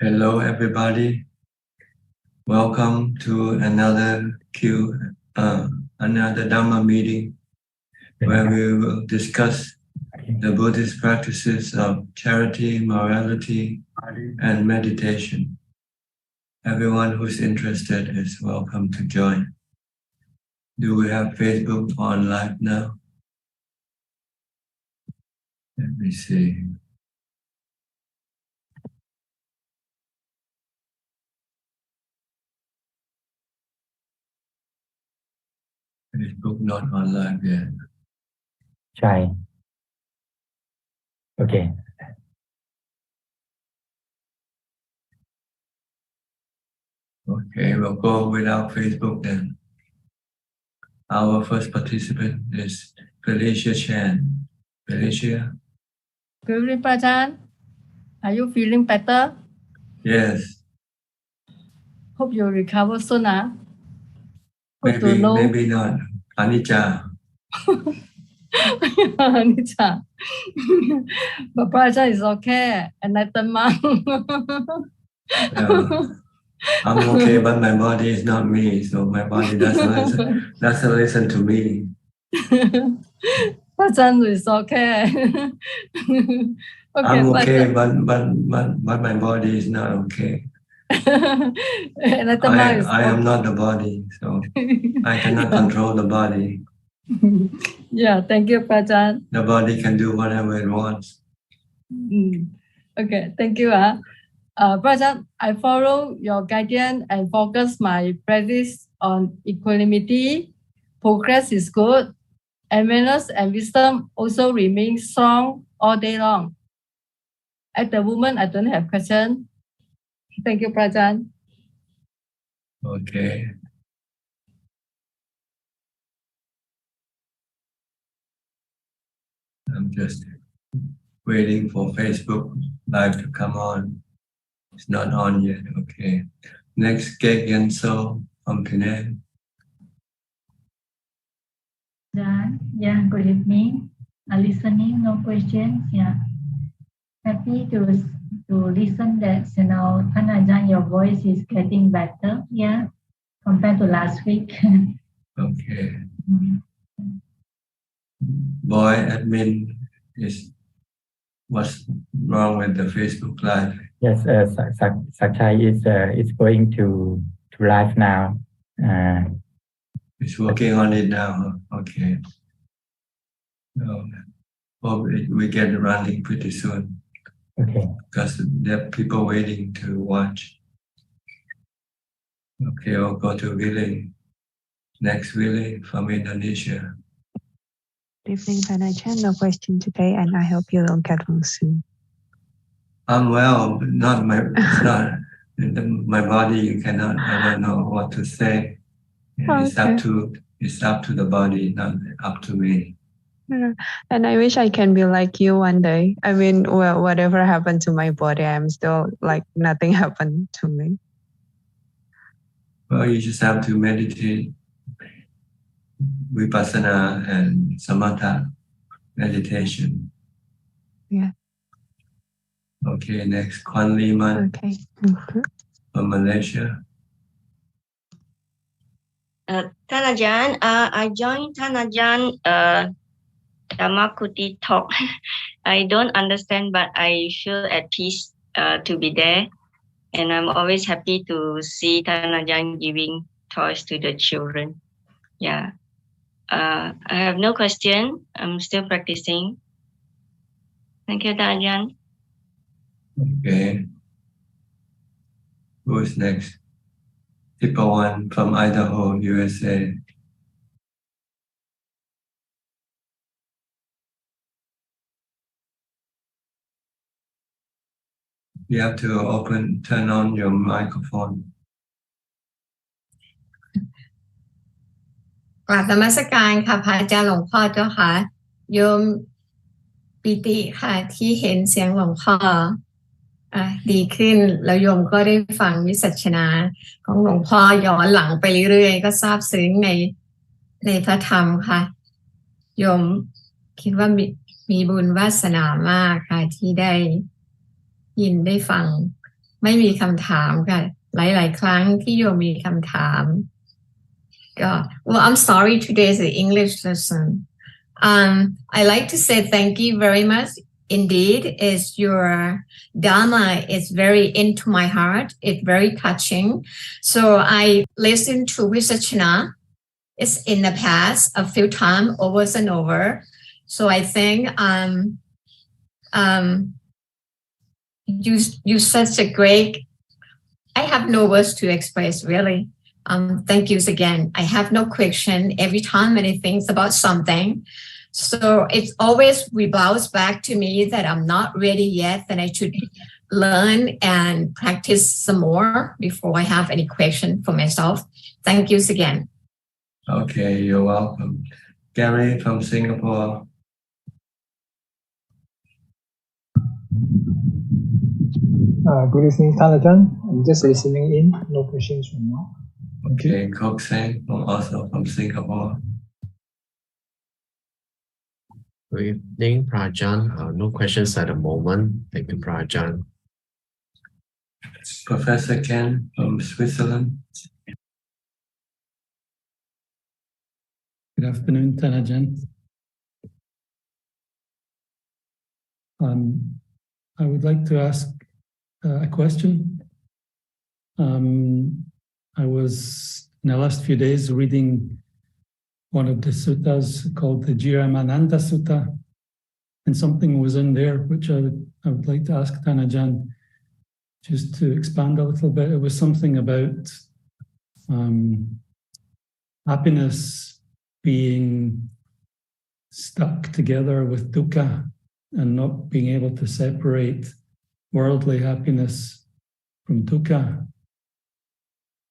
Hello, everybody. Welcome to another Dhamma meeting where we will discuss the Buddhist practices of charity, morality, and meditation. Everyone who's interested is welcome to join. Do we have Facebook on live now? Let me see. Facebook not on live yet. ใช่โอเค Okay, we'll go without Facebook then. Our first participant is Felicia Chan. Felicia? Good evening, Ajahn. Are you feeling better? Yes. Hope you recover soon. Good to know. Maybe not. Anicca. Anicca. But Ajahn is okay. Enlightened monk. I'm okay, but my body is not me, so my body doesn't listen to me. Ajahn is okay. I'm okay, but my body is not okay. I am not the body, so I cannot control the body. Yeah, thank you, Ajahn. The body can do whatever it wants. Okay, thank you. Ajahn, I follow your guidance and focus my practice on equanimity. Progress is good. Awareness and wisdom also remain strong all day long. At the moment, I don't have question. Thank you, Ajahn. Okay. I'm just waiting for Facebook Live to come on. It's not on yet. Okay. Next, Kek Yenso from Penang. Yeah, good evening. Listening, no questions. Yeah. Happy to listen that, Ajahn, your voice is getting better. Yeah. Compared to last week. Okay. Boy, admin what's wrong with the Facebook Live? Yes, Suchart is going to live now. It's working on it now. Okay. Hope we get running pretty soon. Okay. Because there are people waiting to watch. Okay, I'll go to Willie. Next, Willie from Indonesia. Good evening, Ajahn. No question today, and I hope you don't get one soon. I'm well, but it's not my body. You cannot. I don't know what to say. Okay. It's up to the body, not up to me. And I wish I can be like you one day. I mean, well, whatever happened to my body, I'm still like nothing happened to me. Well, you just have to meditate, vipassana and samatha meditation. Yeah. Okay, next, Kwan Liman. Okay. From Malaysia. Ajahn, I joined Ajahn Dhamma Kuti talk. I don't understand, but I feel at peace to be there. And I'm always happy to see Ajahn giving toys to the children. Yeah. I have no question. I'm still practicing. Thank you, Ajahn. Okay. Who is next? Tipawan from Idaho, USA. You have to turn on your microphone. กราบนมัสการค่ะพระอาจารย์หลวงพ่อเจ้าค่ะโยมปิติค่ะที่เห็นเสียงหลวงพ่อดีขึ้นแล้วโยมก็ได้ฟังวิสัชนาของหลวงพ่อย้อนหลังไปเรื่อยๆก็ซาบซึ้งในพระธรรมค่ะโยมคิดว่ามีบุญวาสนามากค่ะที่ได้ยินได้ฟัง ไม่มีคำถามค่ะหลายๆครั้งที่โยมมีคำถามก็ Well, I'm sorry today is the English lesson. I like to say thank you very much. Indeed, is your Dhamma is very into my heart. It's very touching. So I listened to Visachana. It's in the past a few times over and over. So I think you such a great. I have no words to express really. Thank you again. I have no question every time when I think about something. So it's always rebounds back to me that I'm not ready yet, that I should learn and practice some more before I have any question for myself. Thank you again. Okay, you're welcome. Gary from Singapore. Good evening, Ajahn. I'm just listening in. No questions from now. Okay, Kok Sang also from Singapore. Good evening, Prajan. No questions at the moment. Thank you, Prajan. Professor Ken from Switzerland. Good afternoon, Tanajan. I would like to ask a question. I was in the last few days reading one of the suttas called the Jiramananda Sutta, and something was in there which I would like to ask Tanajan just to expand a little bit. It was something about happiness being stuck together with dukkha and not being able to separate worldly happiness from dukkha,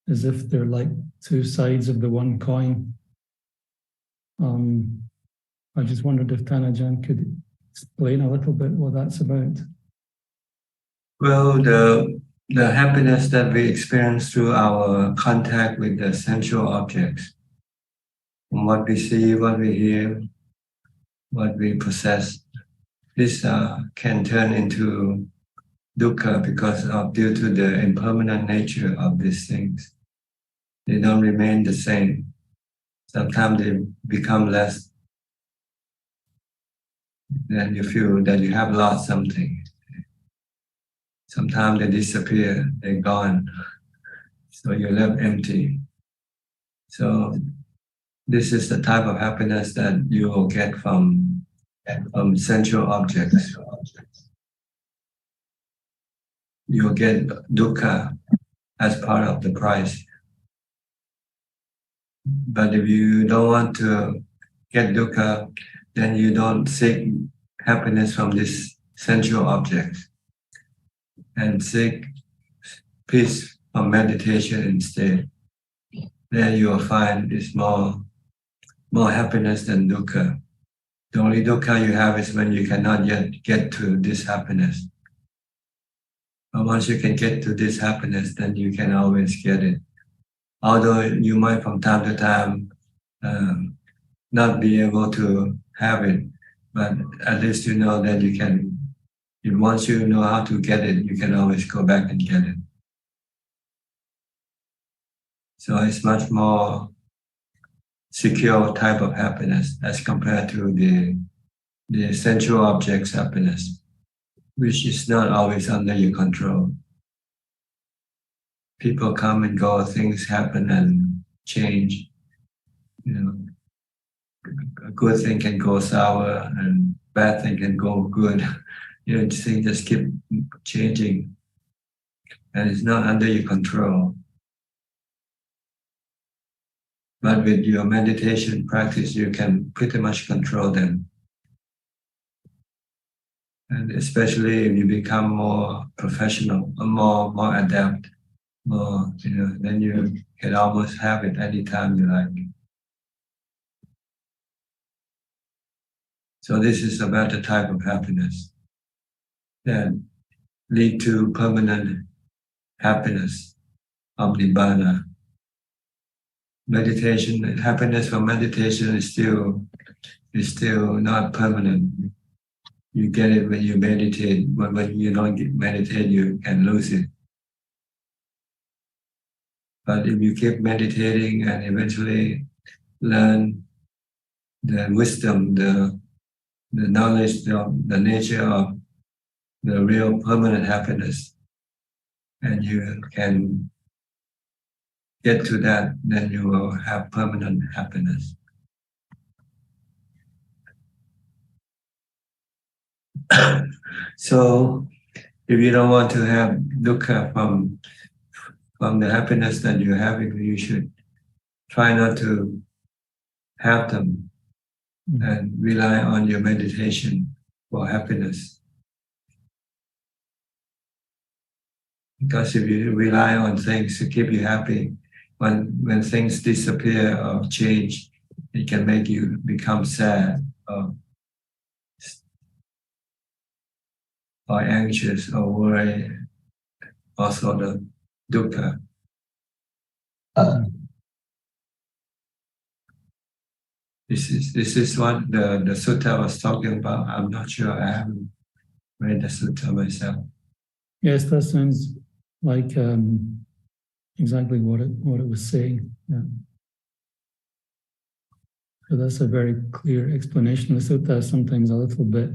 as if they're like two sides of the one coin. I just wondered if Tanajan could explain a little bit what that's about. Well, the happiness that we experience through our contact with the sensual objects, from what we see, what we hear, what we possess, this can turn into dukkha because of due to the impermanent nature of these things. They don't remain the same. Sometimes they become less. Then you feel that you have lost something. Sometimes they disappear, they're gone. So you're left empty. So this is the type of happiness that you will get from sensual objects. You'll get dukkha as part of the price. But if you don't want to get dukkha, then you don't seek happiness from this sensual objects, and seek peace from meditation instead. Then you will find it's more happiness than dukkha. The only dukkha you have is when you cannot yet get to this happiness. But once you can get to this happiness, then you can always get it. Although you might from time to time not be able to have it, but at least you know that you can, if once you know how to get it, you can always go back and get it. So it's much more secure type of happiness as compared to the sensual objects happiness, which is not always under your control. People come and go, things happen and change. You know, a good thing can go sour and bad thing can go good. You know, things just keep changing, and it's not under your control. But with your meditation practice, you can pretty much control them. And especially if you become more professional, or more adept, more, you know, then you can almost have it anytime you like. So this is about the type of happiness that lead to permanent happiness of Nibbana. Meditation, happiness from meditation is still not permanent. You get it when you meditate, but when you don't meditate, you can lose it. But if you keep meditating and eventually learn the wisdom, the knowledge, the nature of the real permanent happiness, and you can get to that, then you will have permanent happiness. So, if you don't want to have dukkha from the happiness that you're having, you should try not to have them and rely on your meditation for happiness. Because if you rely on things to keep you happy, when things disappear or change, it can make you become sad or anxious or worry. Also the dukkha. This is what the sutta was talking about. I'm not sure, I haven't read the sutta myself. Yes, that sounds like exactly what it was saying. Yeah. So that's a very clear explanation. The sutta is sometimes a little bit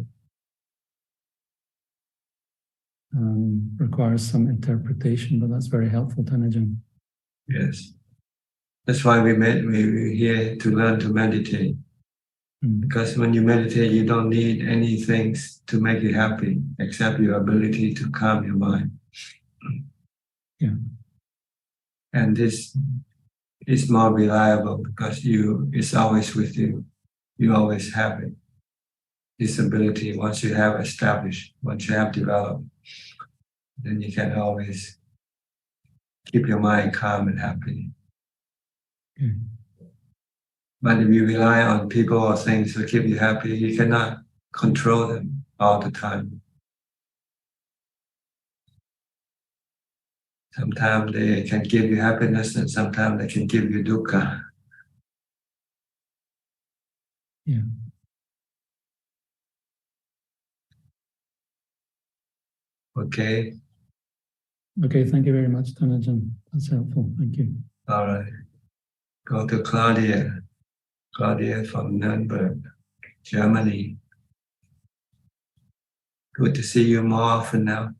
requires some interpretation, but that's very helpful, Thanajan. Yes. That's why we're here to learn to meditate. Because when you meditate, you don't need any things to make you happy except your ability to calm your mind. Yeah. And this is more reliable because it's always with you. You always have it. This ability, once you have established, once you have developed, then you can always keep your mind calm and happy. Okay. But if you rely on people or things to keep you happy, you cannot control them all the time. Sometimes they can give you happiness and sometimes they can give you dukkha. Yeah. Okay. Okay, thank you very much, Thanajan. That's helpful. Thank you. All right. Go to Claudia. Claudia from Nuremberg, Germany. Good to see you more often now.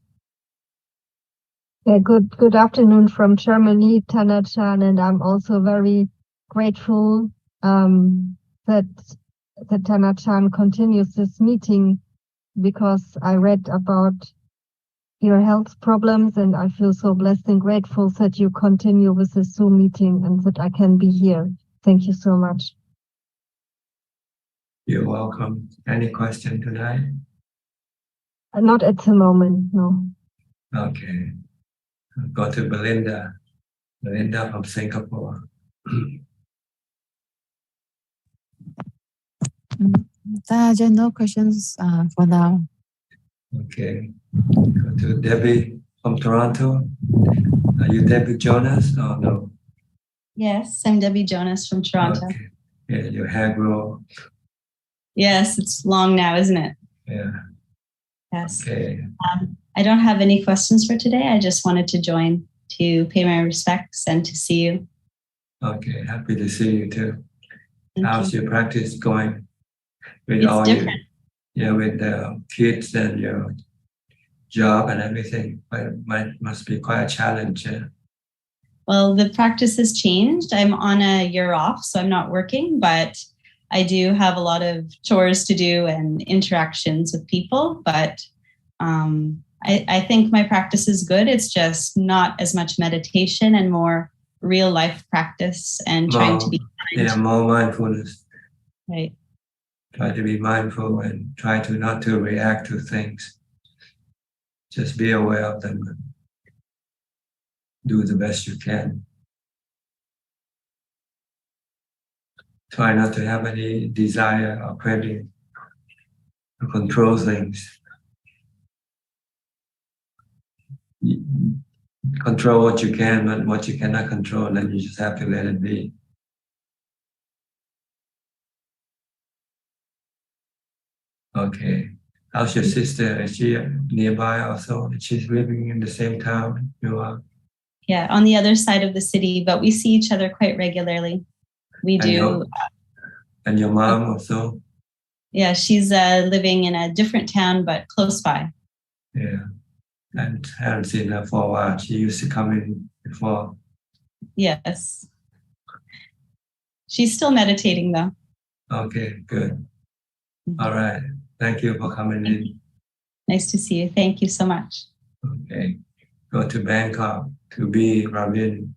Yeah, good afternoon from Germany, Thanajan, and I'm also very grateful that Thanajan continues this meeting because I read about your health problems and I feel so blessed and grateful that you continue with this Zoom meeting and that I can be here. Thank you so much. You're welcome. Any question tonight? Not at the moment, no. Okay. I'll go to Belinda. Belinda from Singapore. No questions for now. Okay. Go to Debbie from Toronto. Are you Debbie Jonas or no? Yes, I'm Debbie Jonas from Toronto. Okay. Yeah, your hair grow. Yes, it's long now, isn't it? Yeah. Yes. Okay. I don't have any questions for today. I just wanted to join to pay my respects and to see you. Okay, happy to see you too. Thank How's you. your practice going? With It's all different. with the kids and your job and everything, but must be quite a challenge. Yeah? Well, the practice has changed. I'm on a year off, so I'm not working, but I do have a lot of chores to do and interactions with people. But I think my practice is good. It's just not as much meditation and more real life practice and trying to be kind. Yeah, more mindfulness. Right. Try to be mindful and try to not to react to things. Just be aware of them and do the best you can. Try not to have any desire or craving to control things. Control what you can, but what you cannot control, then you just have to let it be. Okay. How's your sister? Is she nearby also? She's living in the same town you are? on the other side of the city, but we see each other quite regularly. We do. And your mom also? Yeah, she's living in a different town, but close by. Yeah, and I haven't seen her for a while. She used to come in before. Yes. She's still meditating though. Okay, good. All right. Thank you for coming in. Nice to see you. Thank you so much. Okay. Go to Bangkok to be Rabin.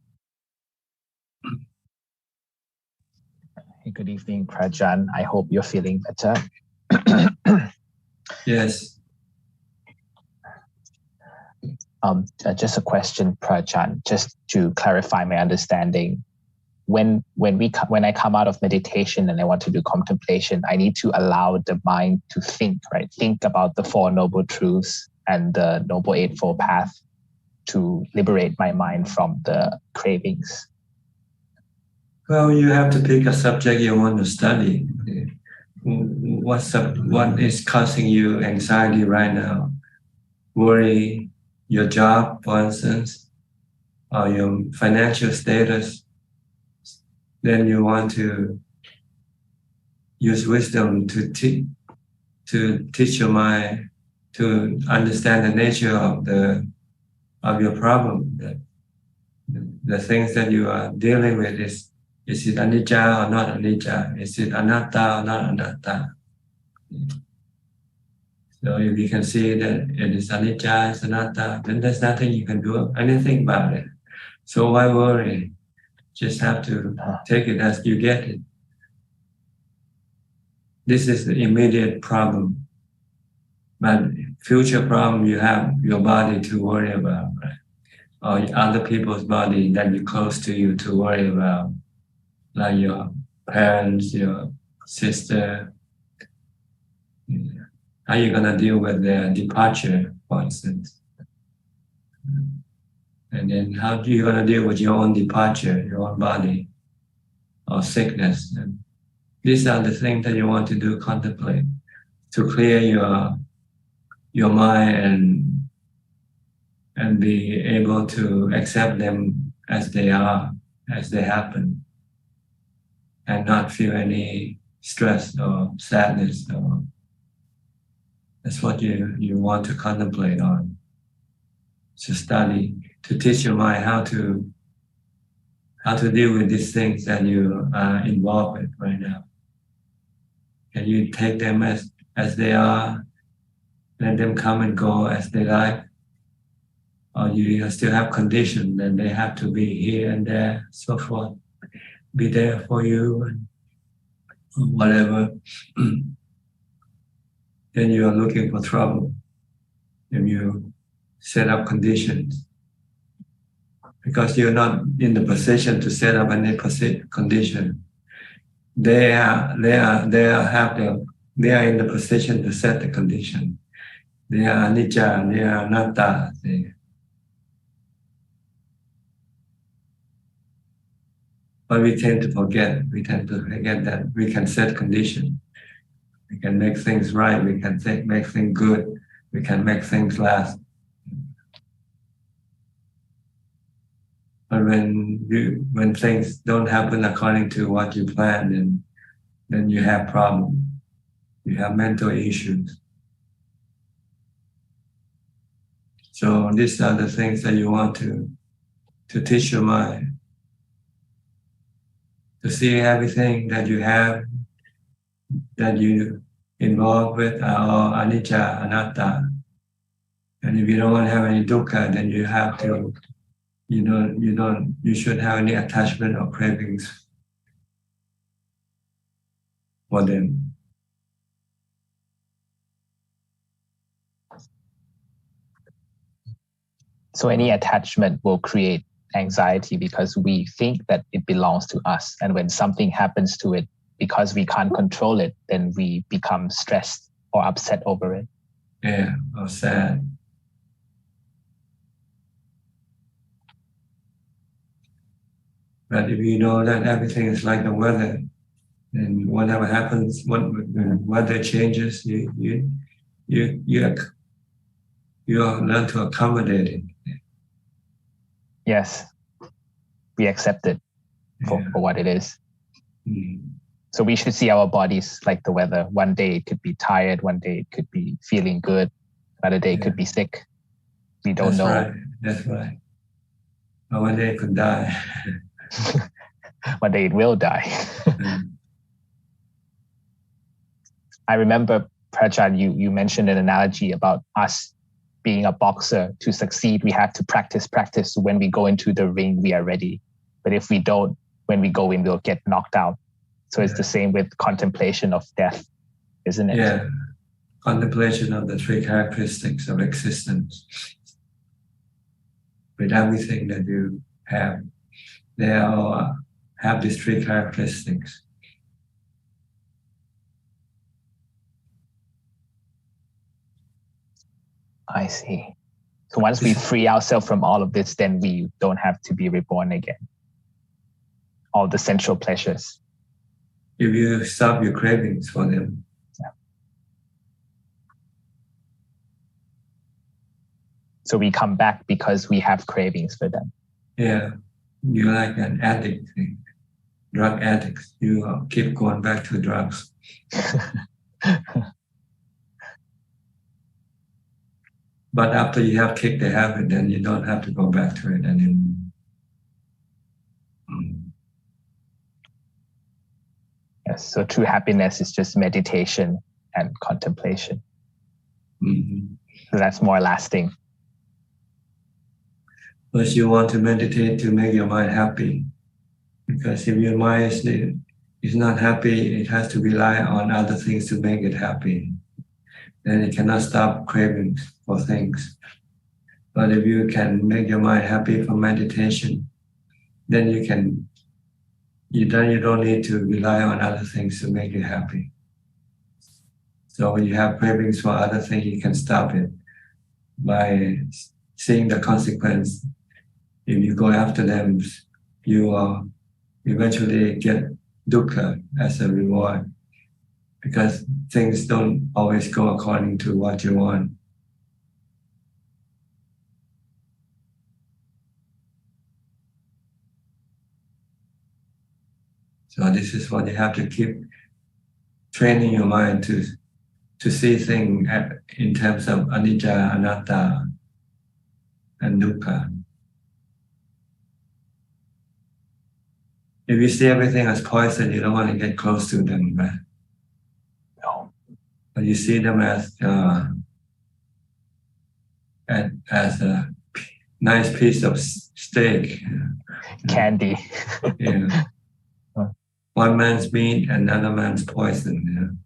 Hey, good evening, Prajan. I hope you're feeling better. Yes. Just a question, Prajan, just to clarify my understanding. When I come out of meditation and I want to do contemplation, I need to allow the mind to think, right? Think about the Four Noble Truths and the Noble Eightfold Path to liberate my mind from the cravings. Well, you have to pick a subject you want to study. What is causing you anxiety right now? Worry, your job, for instance, or your financial status. Then you want to use wisdom to teach your mind to understand the nature of your problem. The things that you are dealing with is it anicca or not anicca? Is it anatta or not anatta? So if you can see that it is anicca, it's anatta, then there's nothing you can do anything about it. So why worry? Just have to take it as you get it. This is the immediate problem. But future problem, you have your body to worry about, right? Or other people's body that you close to you to worry about, like your parents, your sister. How are you going to deal with their departure, for instance? And then how are you going to deal with your own departure, your own body, or sickness? And these are the things that you want to do, contemplate, to clear your mind and be able to accept them as they are, as they happen, and not feel any stress or sadness. That's what you want to contemplate on, to study, to teach your mind how to deal with these things that you are involved with right now. Can you take them as they are, let them come and go as they like? Or you still have conditions and they have to be here and there, so forth, be there for you, and whatever. Then you are looking for trouble if you set up conditions. Because you're not in the position to set up any condition. They are in the position to set the condition. They are anicca, they are anatta. But we tend to forget that we can set conditions. We can make things right, we can make things good, we can make things last. But when things don't happen according to what you planned, then you have problems. You have mental issues. So these are the things that you want to teach your mind. To see everything that you have, that you involved with, are anicca, anatta. And if you don't want to have any dukkha, then you have to, you shouldn't have any attachment or cravings for them. So any attachment will create anxiety because we think that it belongs to us. And when something happens to it, because we can't control it, then we become stressed or upset over it. Yeah, or sad. But if you know that everything is like the weather, and whatever happens, when weather changes, you learn to accommodate it. Yes. We accept it for what it is. So we should see our bodies like the weather. One day it could be tired, one day it could be feeling good, another day it could be sick. We don't know. That's right. But one day it could die. One day it will die. I remember, Prajat, you mentioned an analogy about us being a boxer. To succeed, we have to practice. So when we go into the ring, we are ready. But if we don't, when we go in, we'll get knocked out. So it's the same with contemplation of death, isn't it? Yeah. Contemplation of the three characteristics of existence. With everything that you have, they all have these three characteristics. I see. So once we free ourselves from all of this, then we don't have to be reborn again. All the sensual pleasures. If you stop your cravings for them. Yeah. So we come back because we have cravings for them. Yeah. You're like an addict, drug addict. You keep going back to drugs. But after you have kicked the habit, then you don't have to go back to it anymore. Yes, so true happiness is just meditation and contemplation. So that's more lasting. First, you want to meditate to make your mind happy. Because if your mind is not happy, it has to rely on other things to make it happy. Then it cannot stop cravings for things. But if you can make your mind happy from meditation, then you don't need to rely on other things to make you happy. So when you have cravings for other things, you can stop it by seeing the consequence. If you go after them, you will eventually get dukkha as a reward, because things don't always go according to what you want. So this is what you have to keep training your mind to see things in terms of anicca, anatta, and dukkha. If you see everything as poison, you don't want to get close to them, right? No. But you see them as a nice piece of steak. Candy. Yeah. One man's meat, another man's poison.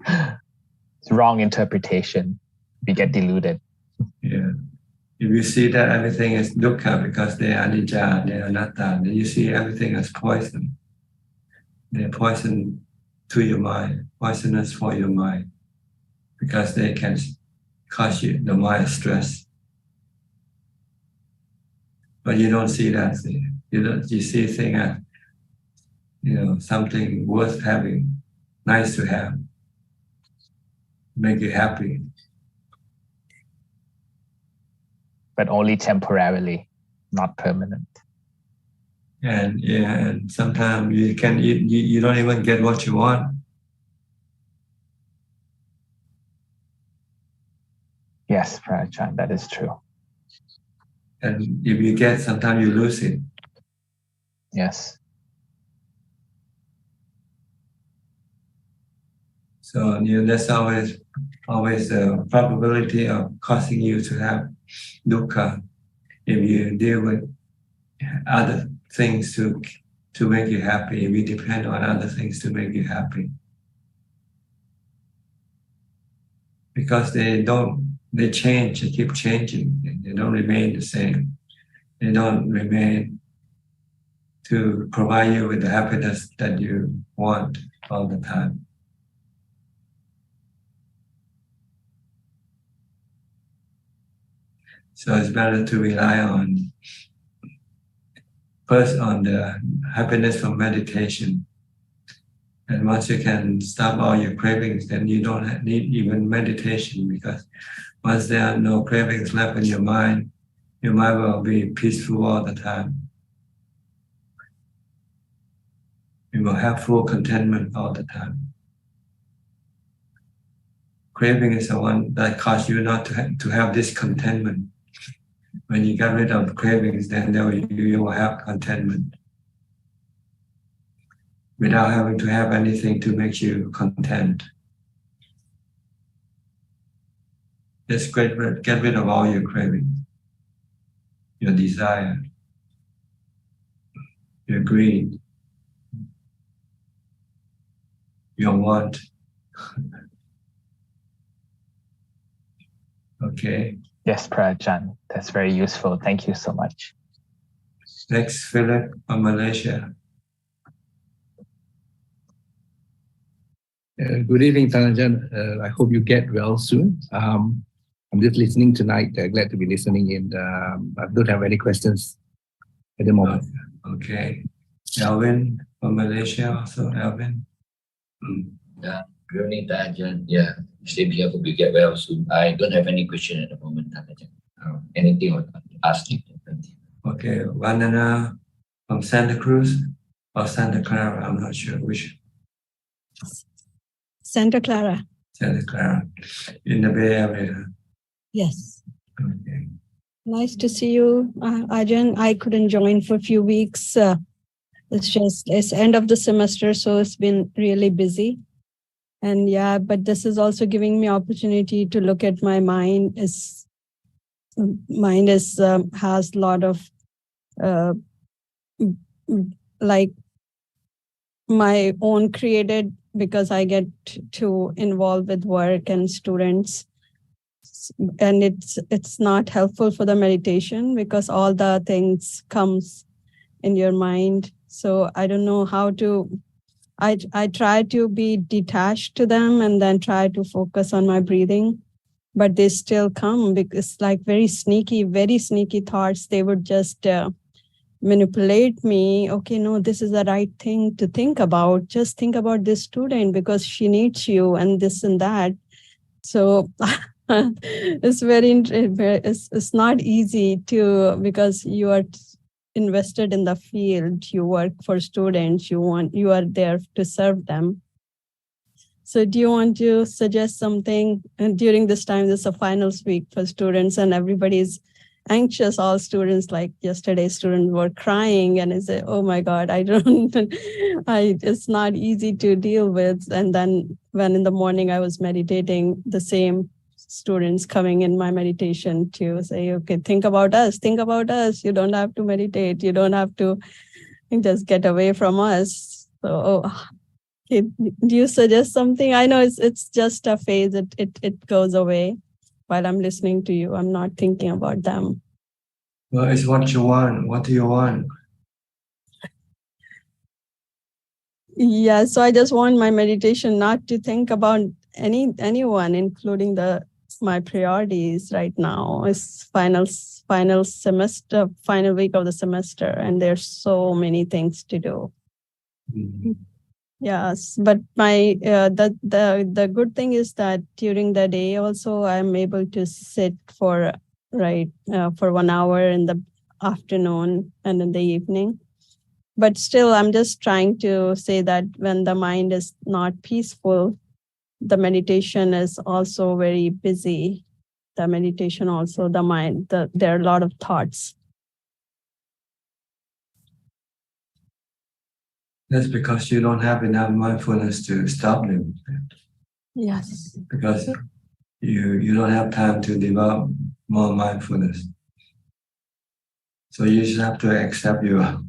It's wrong interpretation. We get deluded. Yeah. If you see that everything is dukkha because they are anicca, they are anatta, then you see everything as poison. They're poison to your mind, poisonous for your mind, because they can cause the mind stress. But you don't see that. You see things as something worth having, nice to have, make you happy. But only temporarily, not permanent. And sometimes you don't even get what you want. Yes, Prajat, that is true. And if you get, sometimes you lose it. Yes. So there's always a probability of causing you to have dukkha if you deal with other things to make you happy, if you depend on other things to make you happy. Because they change, they keep changing, they don't remain the same. They don't remain to provide you with the happiness that you want all the time. So it's better to rely first on the happiness from meditation. And once you can stop all your cravings, then you don't need even meditation, because once there are no cravings left in your mind, Your mind will be peaceful all the time. You will have full contentment all the time. Craving is the one that causes you not to have this contentment. When you get rid of cravings, then you will have contentment. Without having to have anything to make you content. Just get rid of all your cravings, your desire, your greed, your want. Okay. Yes, Prajan. That's very useful. Thank you so much. Next, Philip from Malaysia. Good evening, Tanajan. I hope you get well soon. I'm just listening tonight. Glad to be listening in. I don't have any questions at the moment. Okay. Alvin from Malaysia also. Alvin. Yeah. Good evening, Tanajan. Yeah. Same here. Hope you get well soon. I don't have any question at the moment, Tanajan. Anything I want to ask you. Okay. Vandana from Santa Cruz or Santa Clara. I'm not sure which. Santa Clara. Santa Clara. In the Bay Area. Yes. Okay. Nice to see you, Ajahn. I couldn't join for a few weeks. It's end of the semester, so it's been really busy. And yeah, but this is also giving me opportunity to look at my mind. Has a lot of like my own created, because I get to involve with work and students. And it's not helpful for the meditation because all the things comes in your mind. So I don't know how to, I try to be detached to them and then try to focus on my breathing, but they still come because like very sneaky thoughts. They would just manipulate me. Okay, no, this is the right thing to think about. Just think about this student because she needs you and this and that. So it's it's not easy to, because you are invested in the field, you work for students, you are there to serve them. So do you want to suggest something? And during this time, this is a finals week for students and everybody's anxious. All students, like yesterday, students were crying and I said, oh my God, it's not easy to deal with. And then when in the morning I was meditating, the same students coming in my meditation to say, okay, think about us. You don't have to meditate. You don't have to just get away from us. So okay, do you suggest something? I know it's just a phase. It goes away while I'm listening to you. I'm not thinking about them. Well, it's what you want. What do you want? Yeah, so I just want my meditation not to think about anyone, including my priorities right now. It's final semester, final week of the semester, and there's so many things to do. Mm-hmm. Yes, but my the good thing is that during the day also I'm able to sit for 1 hour in the afternoon and in the evening. But still, I'm just trying to say that when the mind is not peaceful, the meditation is also very busy. The meditation also, the mind, there are a lot of thoughts. That's because you don't have enough mindfulness to stop them. Yes. Because you don't have time to develop more mindfulness. So you just have to accept your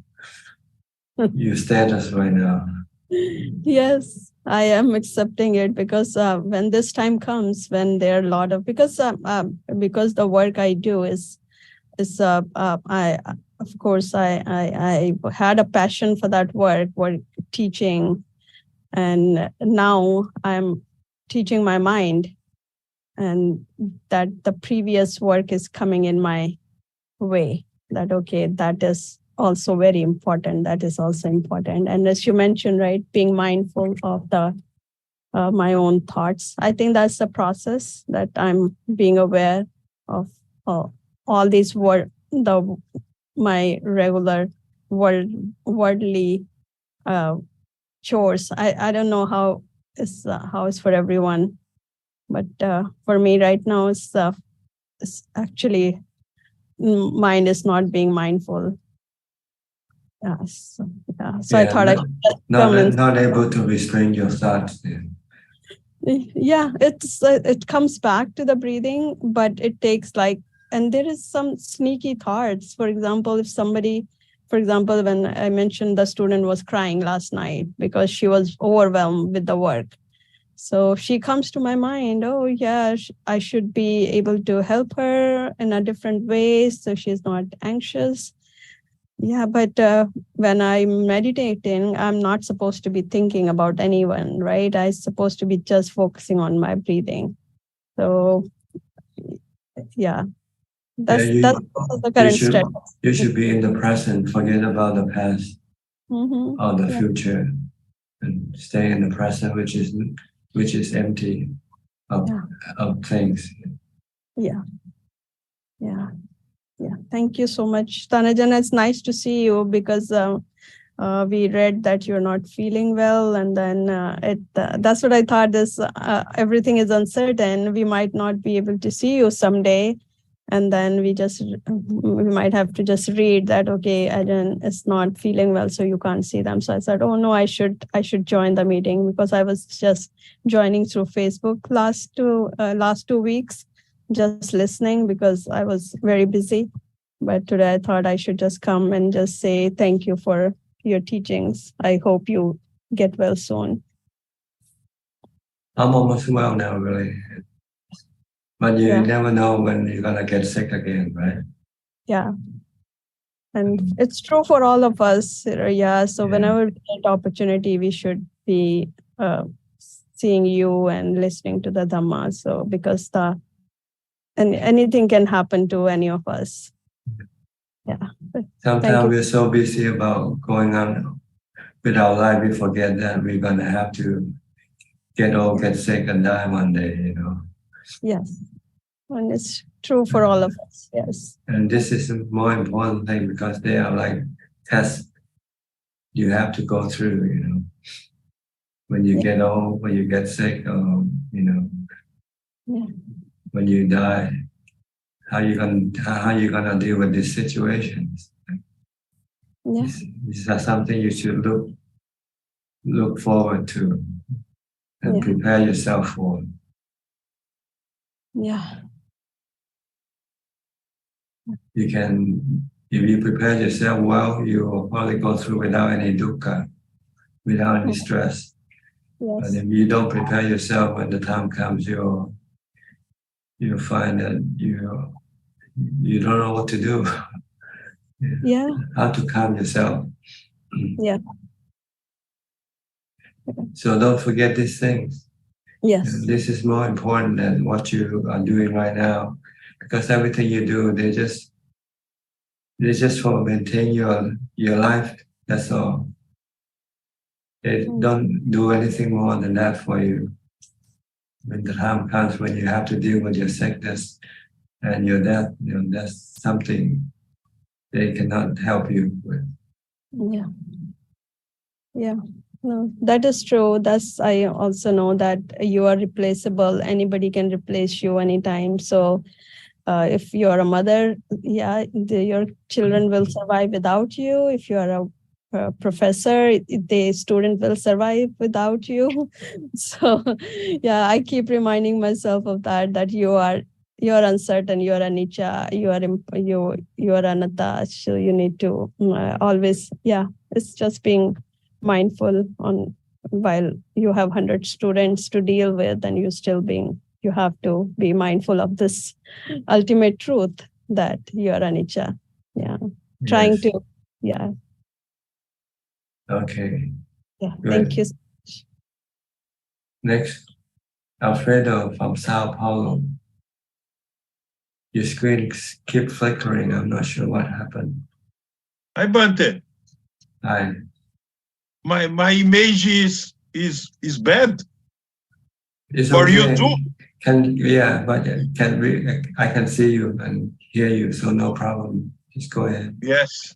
status right now. Yes, I am accepting it because when this time comes, when there are a lot of, because the work I do is of course I had a passion for that work teaching, and now I'm teaching my mind, and that the previous work is coming in my way. That okay, that is also very important. That is also important. And as you mentioned, right, being mindful of my own thoughts. I think that's the process that I'm being aware of all these my regular worldly chores. I don't know how it's for everyone, but for me right now, it's actually mind is not being mindful. So I thought I should not able to restrain your thoughts. Yeah, it comes back to the breathing, but it takes and there is some sneaky thoughts. For example, when I mentioned the student was crying last night because she was overwhelmed with the work. So she comes to my mind, oh yeah, I should be able to help her in a different way so she's not anxious. Yeah, but when I'm meditating, I'm not supposed to be thinking about anyone, right? I'm supposed to be just focusing on my breathing. So, yeah, that's the current state. You should be in the present, forget about the past or the future, and stay in the present, which is empty of things. Yeah. Thank you so much, Tanajan. It's nice to see you because we read that you're not feeling well, and then that's what I thought. Everything is uncertain. We might not be able to see you someday, and then we might have to just read that. Okay, Ajahn is not feeling well, so you can't see them. So I said, oh no, I should join the meeting because I was just joining through Facebook last 2 weeks. Just listening because I was very busy. But today I thought I should just come and just say thank you for your teachings. I hope you get well soon. I'm almost well now, really. But you never know when you're going to get sick again, right? Yeah. And it's true for all of us. Yeah. So whenever we get opportunity, we should be seeing you and listening to the Dhamma. So because and anything can happen to any of us. Yeah. Sometimes we're so busy about going on with our life, we forget that we're going to have to get sick and die one day, Yes. And it's true for all of us. Yes. And this is a more important thing because they are like tests you have to go through, when you get old, when you get sick, or, when you die, how you gonna deal with these situations? These are something you should look forward to and prepare yourself for. Yeah. You can, if you prepare yourself well, you will probably go through without any dukkha, without any stress. Yes. But if you don't prepare yourself, when the time comes, you'll find that you don't know what to do. How to calm yourself. Yeah. So don't forget these things. Yes. And this is more important than what you are doing right now, because everything you do, they're just for maintain your life. That's all. They don't do anything more than that for you. When the time comes when you have to deal with your sickness and your death, that's something they cannot help you with. Yeah. Yeah. No, that is true. I also know that you are replaceable. Anybody can replace you anytime. So if you're a mother, your children will survive without you. If you're a professor, the student will survive without you. So I keep reminding myself of that you're uncertain, you're anicca, you are anatta. So you need to always, it's just being mindful on while you have 100 students to deal with, and you have to be mindful of this ultimate truth that you are anicca. Trying to. Okay. Thank you so much. Next, Alfredo from Sao Paulo. Your screen keep flickering. I'm not sure what happened. Hi, Bante. Hi. My image is bad. It's for okay. you too. But I can see you and hear you, so no problem. Just go ahead. Yes.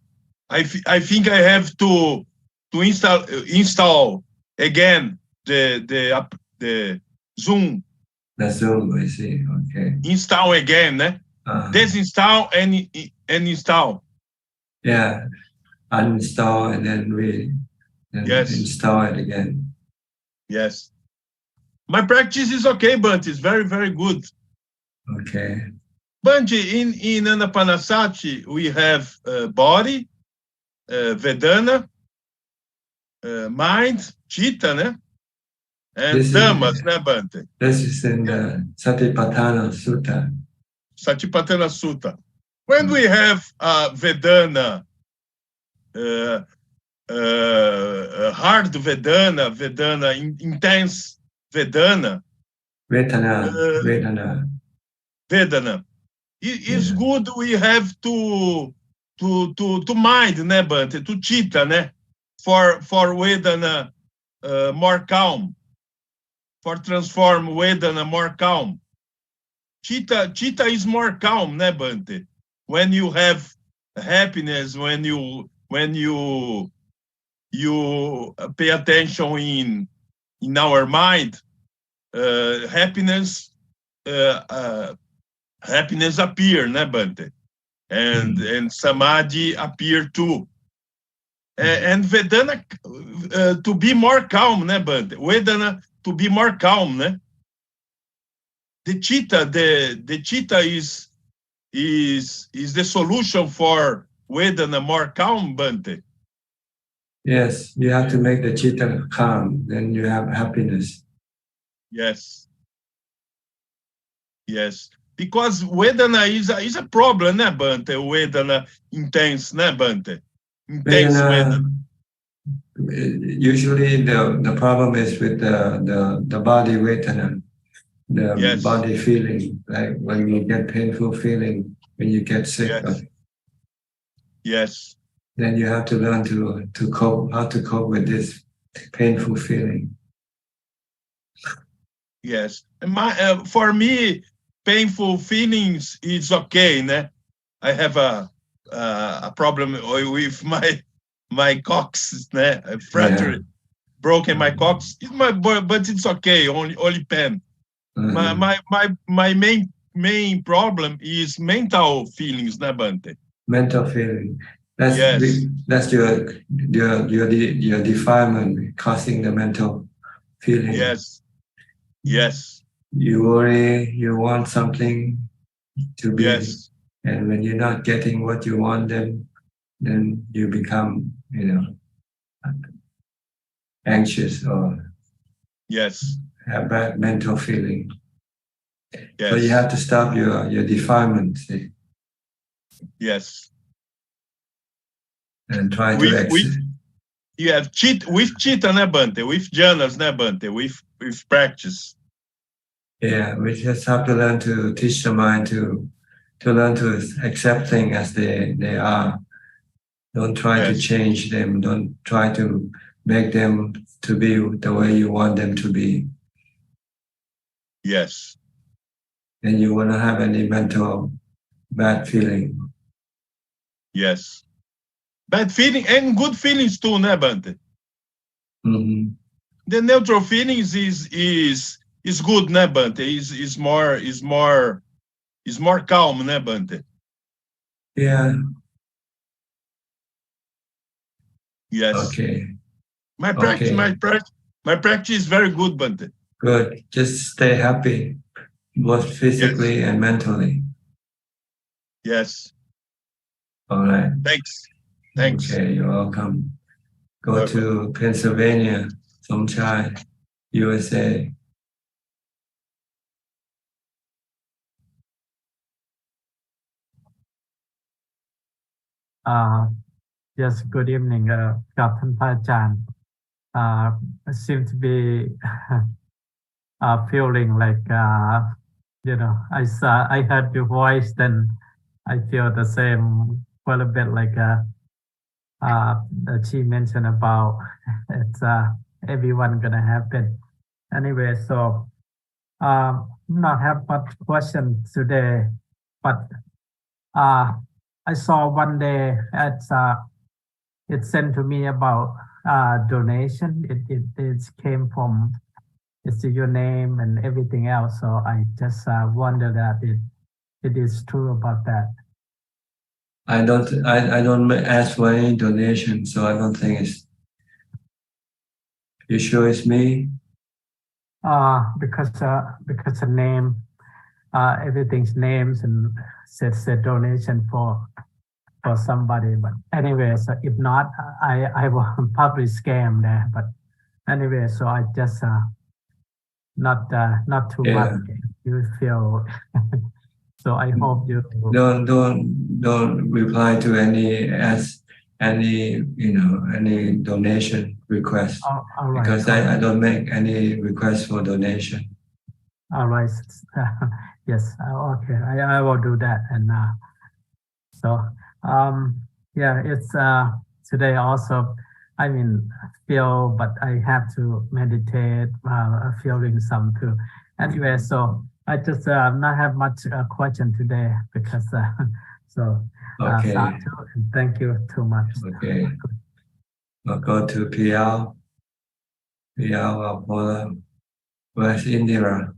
I think I have to install again the Zoom. The Zoom, I see. Okay. Install again, né? Desinstall and install. Yeah. Uninstall and then install it again. Yes. My practice is okay, but it's very, very good. Okay. Bante, in Anapanasati, we have body, Vedana, mind, Chitta, né? And Dhammas, né, Bante? This is in the Satipatthana Sutta. Satipatthana Sutta. When we have Vedana, hard Vedana, intense Vedana. Vedana. It's good we have to mind, né, Bante? To Chitta, né? For Vedana more calm. For transform Vedana more calm. Chitta is more calm, né, Bante? When you have happiness, when you pay attention in our mind, happiness appear, né, Bante? And samadhi appear too. And Vedana to be more calm, né, Bante? Vedana to be more calm, né? The Chitta is the solution for Vedana more calm, Bante. Yes, you have to make the Chitta calm, then you have happiness. Yes. Yes. Because Vedana is a problem, né, Bante? Vedana intense, né, Bante? Intense Vedana. Usually the problem is with the body Vedana, the body feeling, like when you get painful feeling, when you get sick. Yes. Then you have to learn to cope, how to cope with this painful feeling. Yes. For me, painful feelings is okay, né? I have a problem with my cocks, né? Fractured, broken my cocks. But it's okay. Only pain. My main problem is mental feelings, né, Bante? Mental feeling. That's your defilement causing the mental feeling. Yes. Yes. You worry, you want something to be, and when you're not getting what you want, then you become, anxious or have bad mental feeling. Yes. So you have to stop your defilement. See? Yes. And try to exit. You have with Chitta, né, Bante? With jhanas, né, Bante? With practice. Yeah, we just have to learn to teach the mind to learn to accept things as they are. Don't try to change them. Don't try to make them to be the way you want them to be. Yes. And you won't have any mental bad feeling. Yes. Bad feeling and good feelings too, né, Bante? Mm-hmm. The neutral feelings is good, né, Bante? Is more calm, né, Bante? Yeah. Yes. Okay. My practice is very good, Bante. Good. Just stay happy, both physically and mentally. Yes. All right. Thanks. Okay, you're welcome. Go to Pennsylvania, Suchart, USA. Yes, good evening, Captain Ajahn. I seem to be feeling like, I heard your voice, then I feel the same, quite a bit like that she mentioned about it's everyone gonna happen. Anyway, so not have much question today, but I saw one day it sent to me about donation. It came from it's your name and everything else. So I just wonder that it is true about that. I don't ask for any donation, so I don't think it's. You sure it's me? Because the name, everything's names and says a donation for somebody. But anyway, so if not, I will probably scam there. But anyway, so I just not too Yeah. much. You feel. So I hope you don't reply to any any donation request, all right, because all right. I don't make any request for donation. All right. Yes. Okay. I will do that. And so yeah, it's today also. I mean, but I have to meditate, feeling some too. Anyway, so I just not have much question today because so Okay. Thank you too much. Okay. We'll go to PL. PL, where's Indira?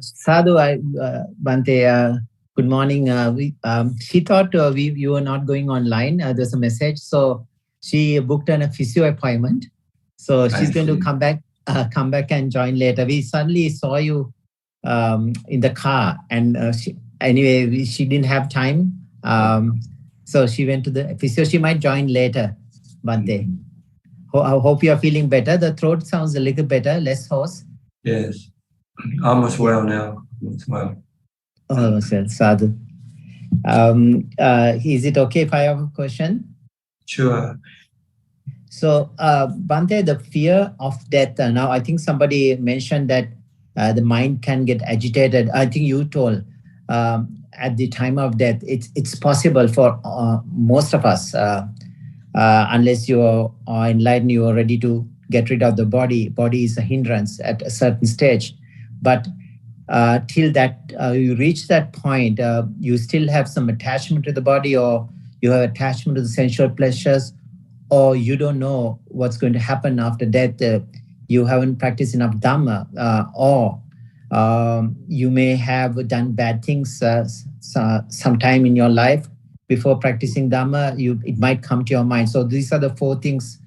Sadhu, Bante, good morning. She thought you were not going online. There's a message, so she booked a physio appointment. So she's going to come back and join later. We suddenly saw you in the car, and she didn't have time. So she went to the physio. She might join later, Bante. I hope you are feeling better. The throat sounds a little better, less hoarse. Yes. Almost well now. Almost well. Oh, Sadhu. Is it okay if I have a question? Sure. So, Bante, the fear of death. Now, I think somebody mentioned that the mind can get agitated. I think you told at the time of death, it's possible for most of us, unless you are enlightened, you are ready to get rid of the body. Body is a hindrance at a certain stage. But till that you reach that point, you still have some attachment to the body, or you have attachment to the sensual pleasures, or you don't know what's going to happen after death. You haven't practiced enough Dhamma, or you may have done bad things sometime in your life. Before practicing Dhamma, it might come to your mind. So these are the 4 things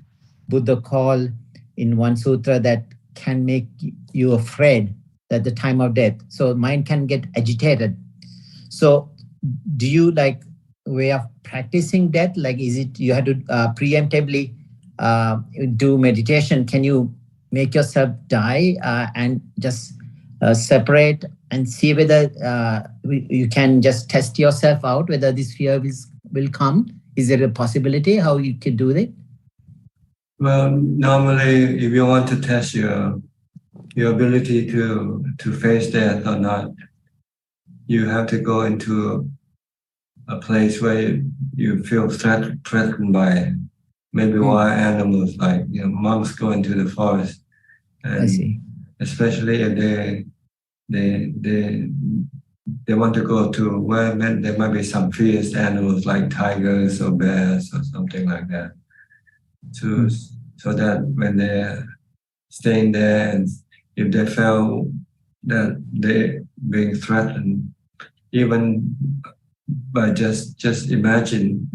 Buddha called in one sutra that can make you afraid at the time of death. So mind can get agitated. So do you way of practicing death? Is it you have to preemptively do meditation? Can you make yourself die and just separate and see whether you can just test yourself out, whether this fear will come? Is there a possibility how you could do that? Well, normally, if you want to test your ability to face death or not, you have to go into a place where you feel threatened by maybe wild animals, like monks go into the forest, and I see. Especially if they want to go to where there might be some fierce animals like tigers or bears or something like that. So that when they're staying there, and if they feel that they're being threatened, even by just imagination,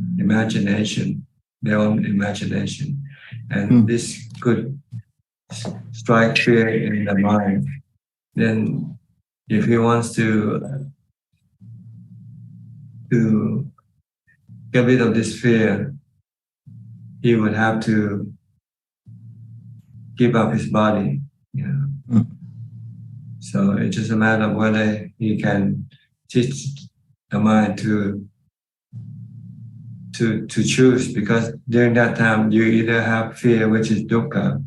their own imagination, and this could strike fear in the mind. Then, if he wants to get rid of this fear, he would have to give up his body. So it's just a matter of whether he can teach the mind to choose, because during that time you either have fear, which is dukkha,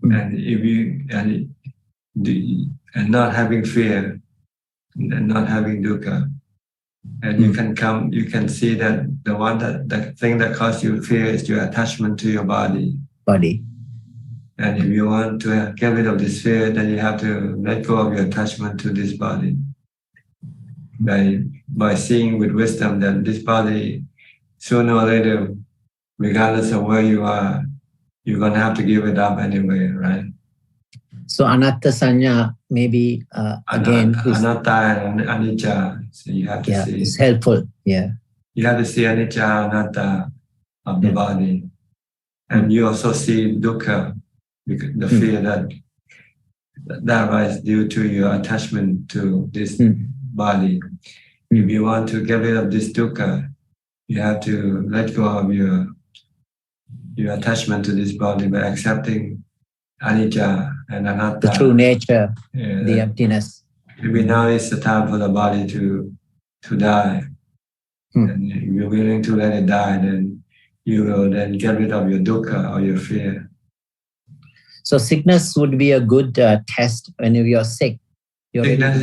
and if you and not having fear and not having dukkha, and you can see that the thing that causes you fear is your attachment to your body. And if you want to get rid of this fear, then you have to let go of your attachment to this body by by seeing with wisdom that this body, sooner or later, regardless of where you are, you're going to have to give it up anyway, right? So anatta sanya maybe again anatta and anicca. So you have to see. It's helpful. Yeah. You have to see anicca, anatta of the body, and you also see dukkha, the fear that arises due to your attachment to this body. If you want to get rid of this dukkha, you have to let go of your attachment to this body by accepting anicca and anatta. The true nature, the emptiness. Maybe now is the time for the body to die. And if you're willing to let it die, then you will then get rid of your dukkha or your fear. So sickness would be a good test when you are sick. Sickness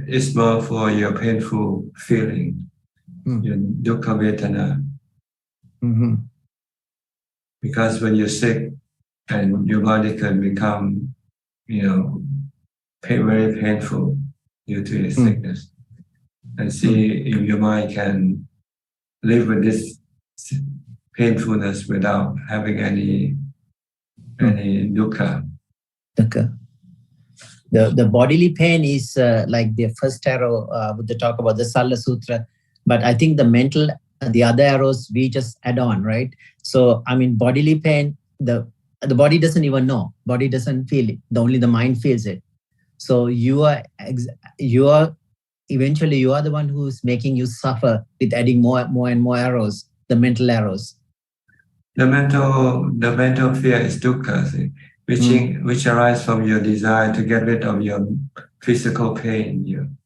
is more for your painful feeling, your dukkha vedana. Because when you're sick, and your body can become, very painful due to your sickness. And see if your mind can live with this painfulness without having any dukkha. The bodily pain is like the first arrow Buddha talk about the Salla Sutra, but I think the other arrows we just add on, right? So I mean, bodily pain, the body doesn't even know. Body doesn't feel it. Only the mind feels it. So you are eventually you are the one who's making you suffer with adding more and more arrows, the mental arrows. The mental fear is dukkha, which arises from your desire to get rid of your physical pain.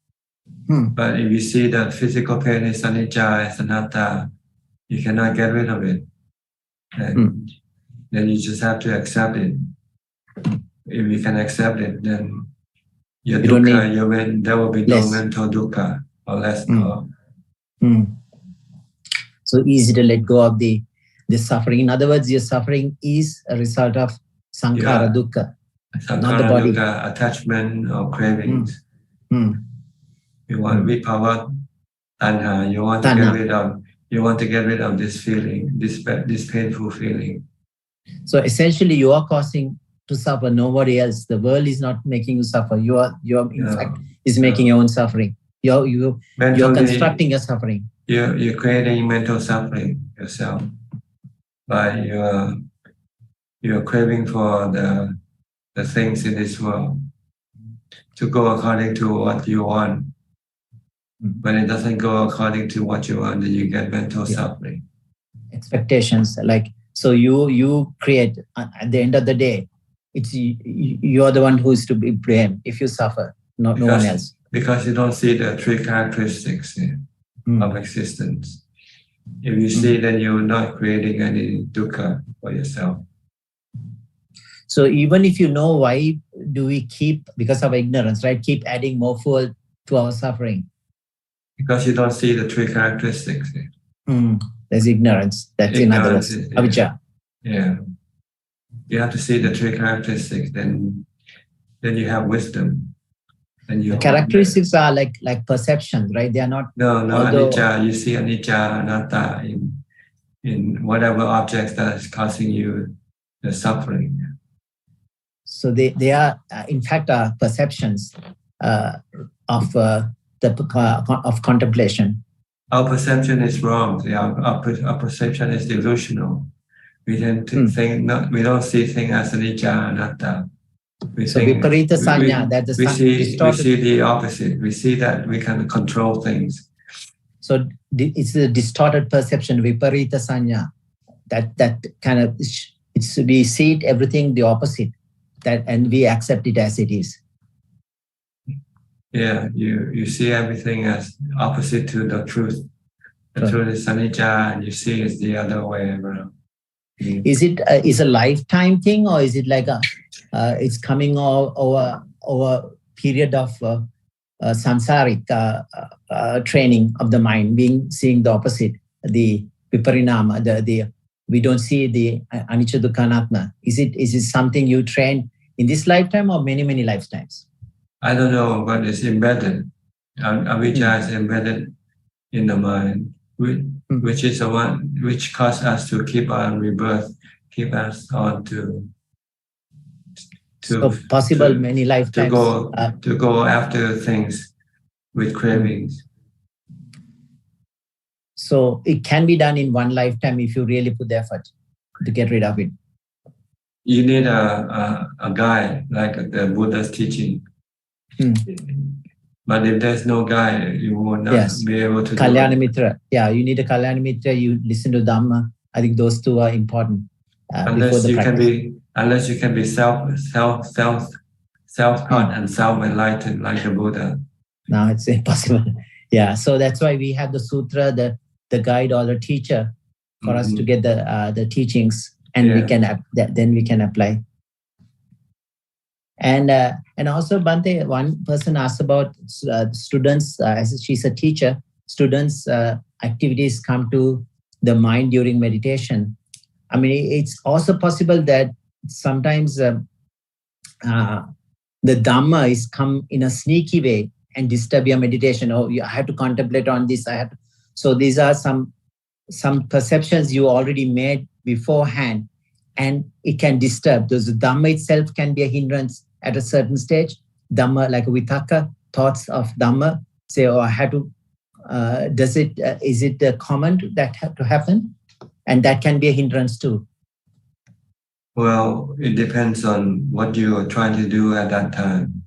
But if you see that physical pain is anicca, is anatta, you cannot get rid of it. And then you just have to accept it. If you can accept it, then your dukkha, there will be no mental dukkha or less. So easy to let go of the suffering. In other words, your suffering is a result of sankhara dukkha, not the body. Dukkha, attachment or cravings. You want vibhava tanha. You want to get rid of this feeling, this painful feeling. So essentially, you are causing to suffer. Nobody else. The world is not making you suffer. You are in fact is making your own suffering. You're constructing your suffering. You're creating mental suffering yourself by your craving for the things in this world to go according to what you want. When it doesn't go according to what you want, then you get mental suffering. Expectations, so you create. At the end of the day, it's you're the one who is to be blamed if you suffer, no one else. Because you don't see the three characteristics of existence. If you see, then you're not creating any dukkha for yourself. So even if you know, why do we keep, because of ignorance, right? Keep adding more fuel to our suffering. Because you don't see the three characteristics. There's ignorance. That's in other words, Abhijato. Yeah. You have to see the three characteristics, then you have wisdom. And the characteristics are like perceptions, right? They are not. No, anicca. You see anicca, anatta in whatever objects that is causing you the suffering. So they are, in fact, perceptions of contemplation. Our perception is wrong. Our perception is delusional. We tend to think we don't see things as anicca, anatta. We see the opposite. We see that we can control things. So it's a distorted perception, viparita sanya. That kind of, we see everything the opposite, and we accept it as it is. Yeah, you see everything as opposite to the truth. The truth is anicca, and you see it's the other way around. Is it is a lifetime thing, or is it like it's coming over period of samsaric training of the mind, seeing the opposite, the viparinama, we don't see the anicca dukkha anatta. Is it something you train in this lifetime or many lifetimes? I don't know, but it's embedded. Avijja is embedded in the mind, which is the one which causes us to keep on rebirth, keep us on to so possible many lifetimes to go after things with cravings. So it can be done in one lifetime if you really put the effort to get rid of it. You need a guide, like the Buddha's teaching. But if there's no guide, you will not be able to Kalyana do it. Mitra. Yeah, you need a Kalyana Mitra, you listen to Dhamma. I think those two are important before the practice. Unless you can be self-taught and self-enlightened like the Buddha. No, it's impossible. Yeah, so that's why we have the sutra, the guide or the teacher for us to get the teachings, and we can then we can apply. And also, Bhante, one person asked about students. As she's a teacher, students' activities come to the mind during meditation. I mean, it's also possible that sometimes the Dhamma is come in a sneaky way and disturb your meditation. Oh, I have to contemplate on this. So these are some perceptions you already made beforehand, and it can disturb. The Dhamma itself can be a hindrance at a certain stage. Dhamma, like a vitaka, thoughts of Dhamma, say, oh, I have to, is it common that have to happen? And that can be a hindrance too. Well, it depends on what you are trying to do at that time.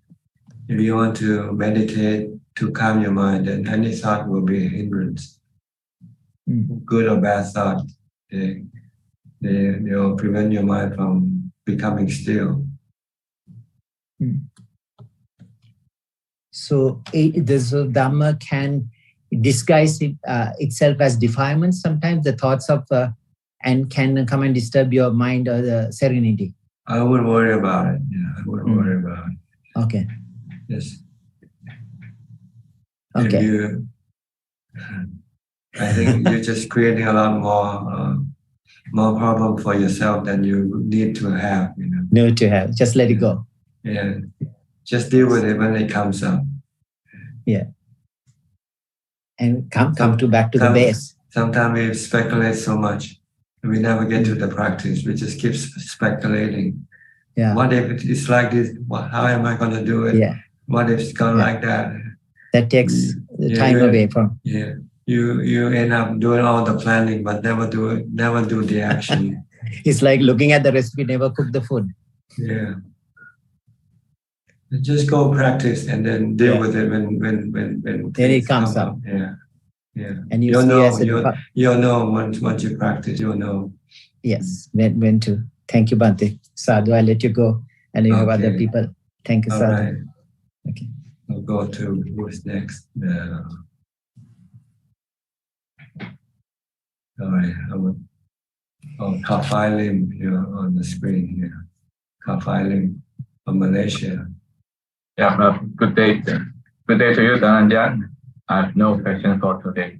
If you want to meditate to calm your mind, then any thought will be a hindrance. Good or bad thought, they will prevent your mind from becoming still. So this Dhamma can disguise itself as defilements sometimes, the thoughts of, and can come and disturb your mind or the serenity. I wouldn't worry about it. Yeah, I wouldn't worry about it. Okay. Yes. Okay. I think you're just creating a lot more problem for yourself than you need to have. Need to have. Just let it go. Yeah. Just deal with it when it comes up. Yeah. And come back to the base. Sometimes we speculate so much. We never get to the practice. We just keep speculating. Yeah. What if it's like this? How am I going to do it? Yeah. What if it's gone like that? That takes the time away from. Yeah. You end up doing all the planning, but never do the action. It's like looking at the recipe, never cook the food. Yeah. Just go practice and then deal with it when it comes up. Yeah. Yeah. And you'll know once you practice, you'll know. Yes, when to. Thank you, Bhante. Sadhu, I'll let you go. And you have other people. Thank you, All Sadhu. right. Okay. We'll go to who's next. All right. Kafai Lim here on the screen here. Kafai Lim from Malaysia. Yeah, good day. Good day to you, Dhananjan. I have no question for today.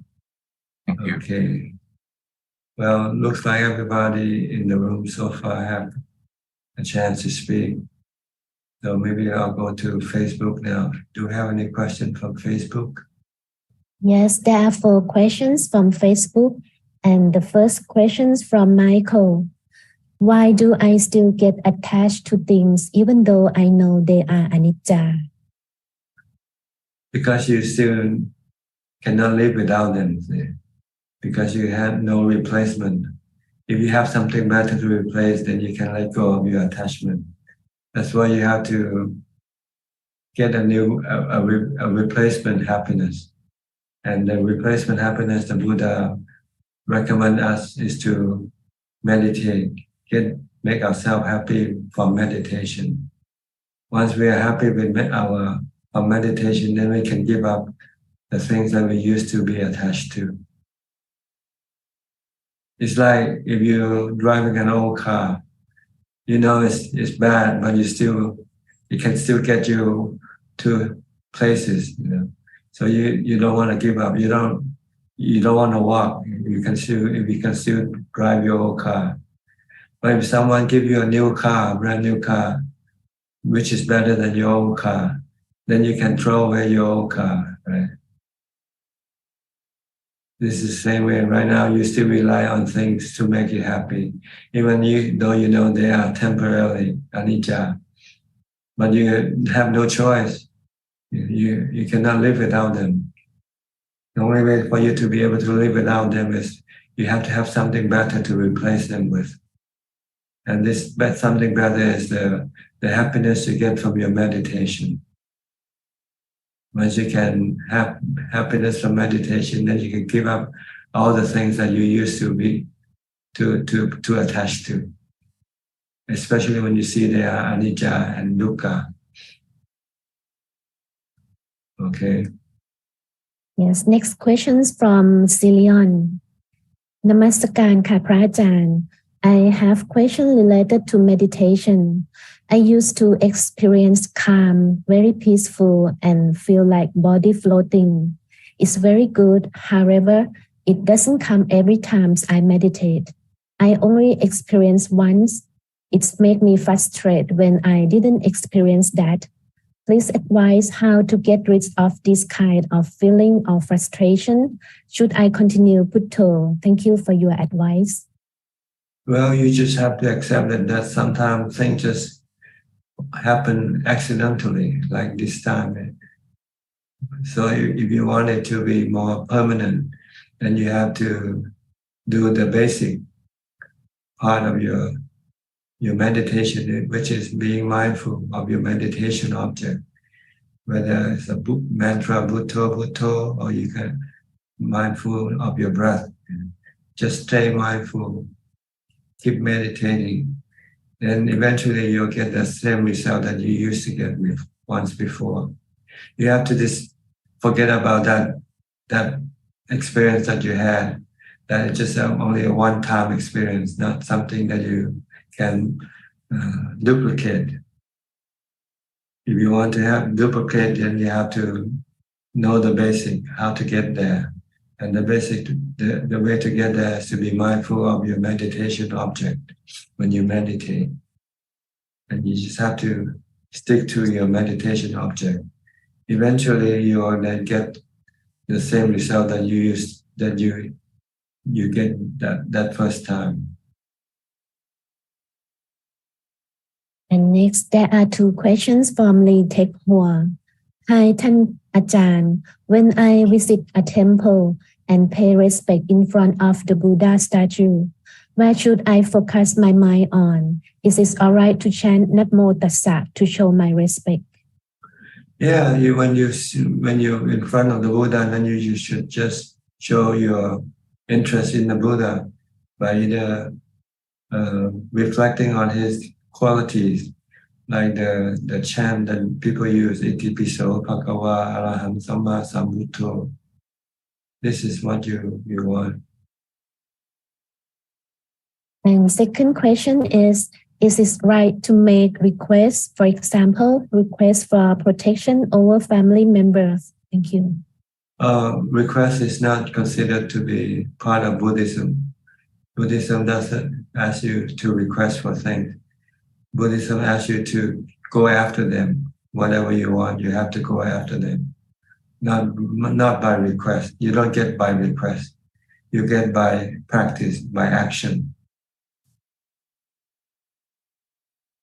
Thank you. Okay. Well, looks like everybody in the room so far have a chance to speak. So maybe I'll go to Facebook now. Do you have any questions from Facebook? Yes, there are 4 questions from Facebook. And the first question is from Michael. Why do I still get attached to things even though I know they are anicca? Because you still cannot live without them. Because you have no replacement. If you have something better to replace, then you can let go of your attachment. That's why you have to get a replacement happiness. And the replacement happiness the Buddha recommend us is to meditate, make ourselves happy from meditation. Once we are happy with our meditation, then we can give up the things that we used to be attached to. It's like if you're driving an old car, you know it's bad, but it can still get you to places, So you don't want to give up. You don't want to walk. You can still drive your old car. But if someone give you a new car, a brand new car, which is better than your old car, then you can throw away your old car, right? This is the same way. Right now, you still rely on things to make you happy, even though you know they are temporarily anicca. But you have no choice. You cannot live without them. The only way for you to be able to live without them is you have to have something better to replace them with. And this something better is the happiness you get from your meditation. Once you can have happiness from meditation, then you can give up all the things that you used to be to attach to. Especially when you see they are anicca and dukkha. Okay. Yes, next questions from Cilion. Namaskaran ka Phra Ajahn. I have question related to meditation. I used to experience calm, very peaceful, and feel like body floating. It's very good. However, it doesn't come every time I meditate. I only experience once. It's make me frustrated when I didn't experience that. Please advise how to get rid of this kind of feeling of frustration. Should I continue Bhutto? Thank you for your advice. Well, you just have to accept that sometimes things just happen accidentally, like this time. So if you want it to be more permanent, then you have to do the basic part of your meditation, which is being mindful of your meditation object, whether it's a mantra, Bhutto, Bhutto, or you can mindful of your breath. Just stay mindful, keep meditating, then eventually you'll get the same result that you used to get with once before. You have to just forget about that experience that you had, that it's just only a one-time experience, not something that you can duplicate. If you want to have duplicate, then you have to know the basic, how to get there. And the way to get there is to be mindful of your meditation object when you meditate. And you just have to stick to your meditation object. Eventually, you will then get the same result that you get that first time. And next, there are two questions from Lee Tek Hua. Hi,ท่านอาจารย์ When I visit a temple and pay respect in front of the Buddha statue, where should I focus my mind on? Is it all right to chant Namo Tassa to show my respect? Yeah, when you're in front of the Buddha, then you should just show your interest in the Buddha by either reflecting on his qualities, like the chant that people use, Iti Piso Bhagava Araham Samma Sambuddho. This is what you want. And second question is it right to make requests, for example, requests for protection over family members? Thank you. Request is not considered to be part of Buddhism. Buddhism doesn't ask you to request for things. Buddhism asks you to go after them. Whatever you want, you have to go after them. Not by request. You don't get by request. You get by practice, by action.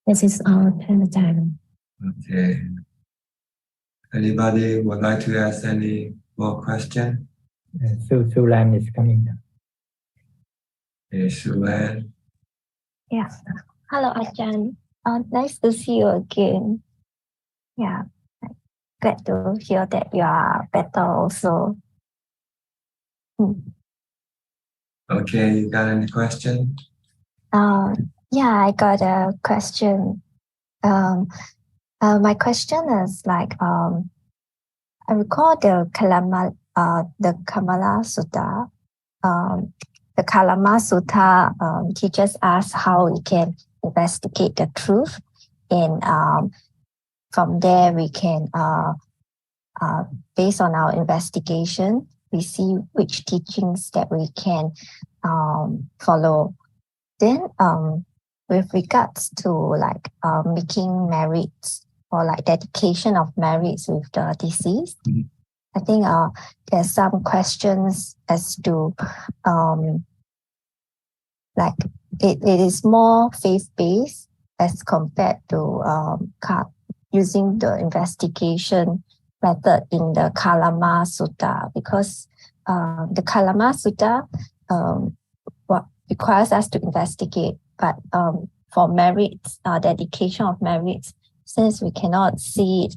This is all,ท่านอาจารย์ Okay. Anybody would like to ask any more question? Sulan is coming. Okay, Sulan. Yeah. Hello, Ajahn. Nice to see you again. Yeah. Glad to hear that you are better also. Okay, you got any question? Yeah, I got a question. My question is like, I recall the Kamala Sutta. The Kalama Sutta teaches us how we can investigate the truth, and from there we can, based on our investigation, we see which teachings that we can follow. Then, with regards to like making merits or like dedication of merits with the deceased, I think there's some questions as to like it is more faith-based as compared to using the investigation method in the Kalama Sutta, because the Kalama Sutta requires us to investigate, but for merits, dedication of merits, since we cannot see it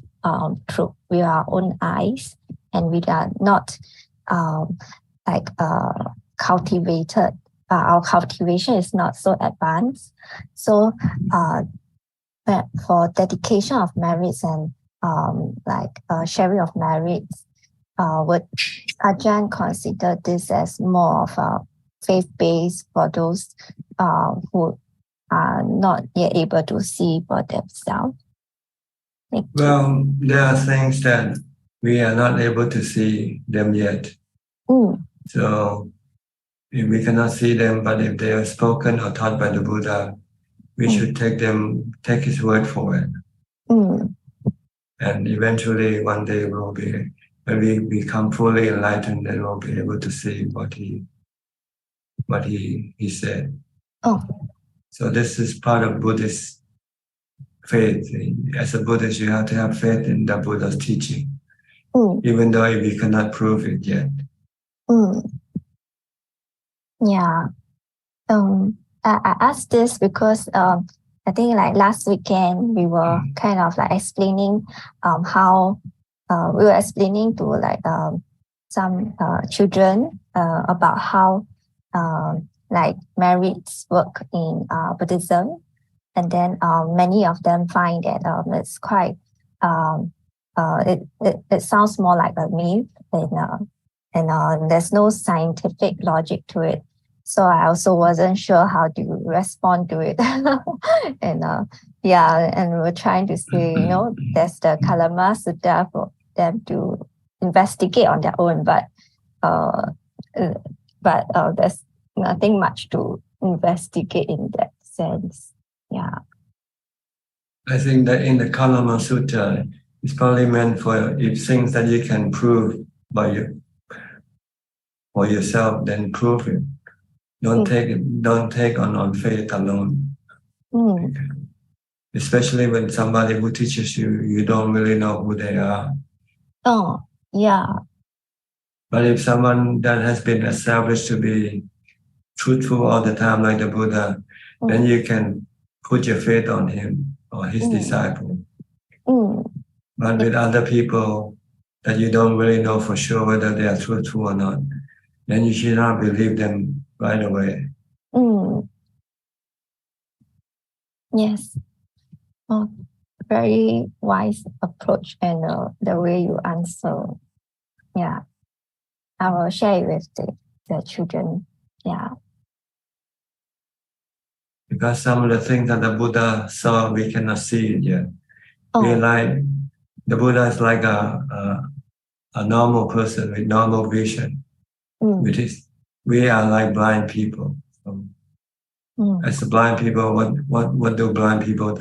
through with our own eyes, and we are not cultivated, our cultivation is not so advanced. So for dedication of merits and sharing of merits, would Ajahn consider this as more of a faith-based for those who are not yet able to see for themselves? Well, there are things that we are not able to see them yet. So if we cannot see them, but if they are spoken or taught by the Buddha, we should take his word for it. And eventually one day when we become fully enlightened, then we'll be able to see what he said. So this is part of Buddhist faith. As a Buddhist, you have to have faith in the Buddha's teaching, even though we cannot prove it yet. Yeah. I asked this because I think like last weekend we were kind of like explaining how we were explaining to like some children about how like merits work in Buddhism, and then many of them find that it's quite it sounds more like a myth, and there's no scientific logic to it. So I also wasn't sure how to respond to it. And and we're trying to say, there's the Kalama Sutta for them to investigate on their own, but there's nothing much to investigate in that sense. Yeah. I think that in the Kalama Sutta, it's probably meant for if things that you can prove for yourself, then prove it. Don't take on faith alone. Especially when somebody who teaches you, you don't really know who they are. But if someone that has been established to be truthful all the time, like the Buddha, then you can put your faith on him or his disciple. But with other people that you don't really know for sure whether they are truthful or not, then you should not believe them right away. Yes. Very wise approach, and the way you answer. Yeah. I will share it with the children. Yeah. Because some of the things that the Buddha saw, we cannot see it yet. The Buddha is like a normal person with normal vision. We are like blind people. So as a blind people, what do blind people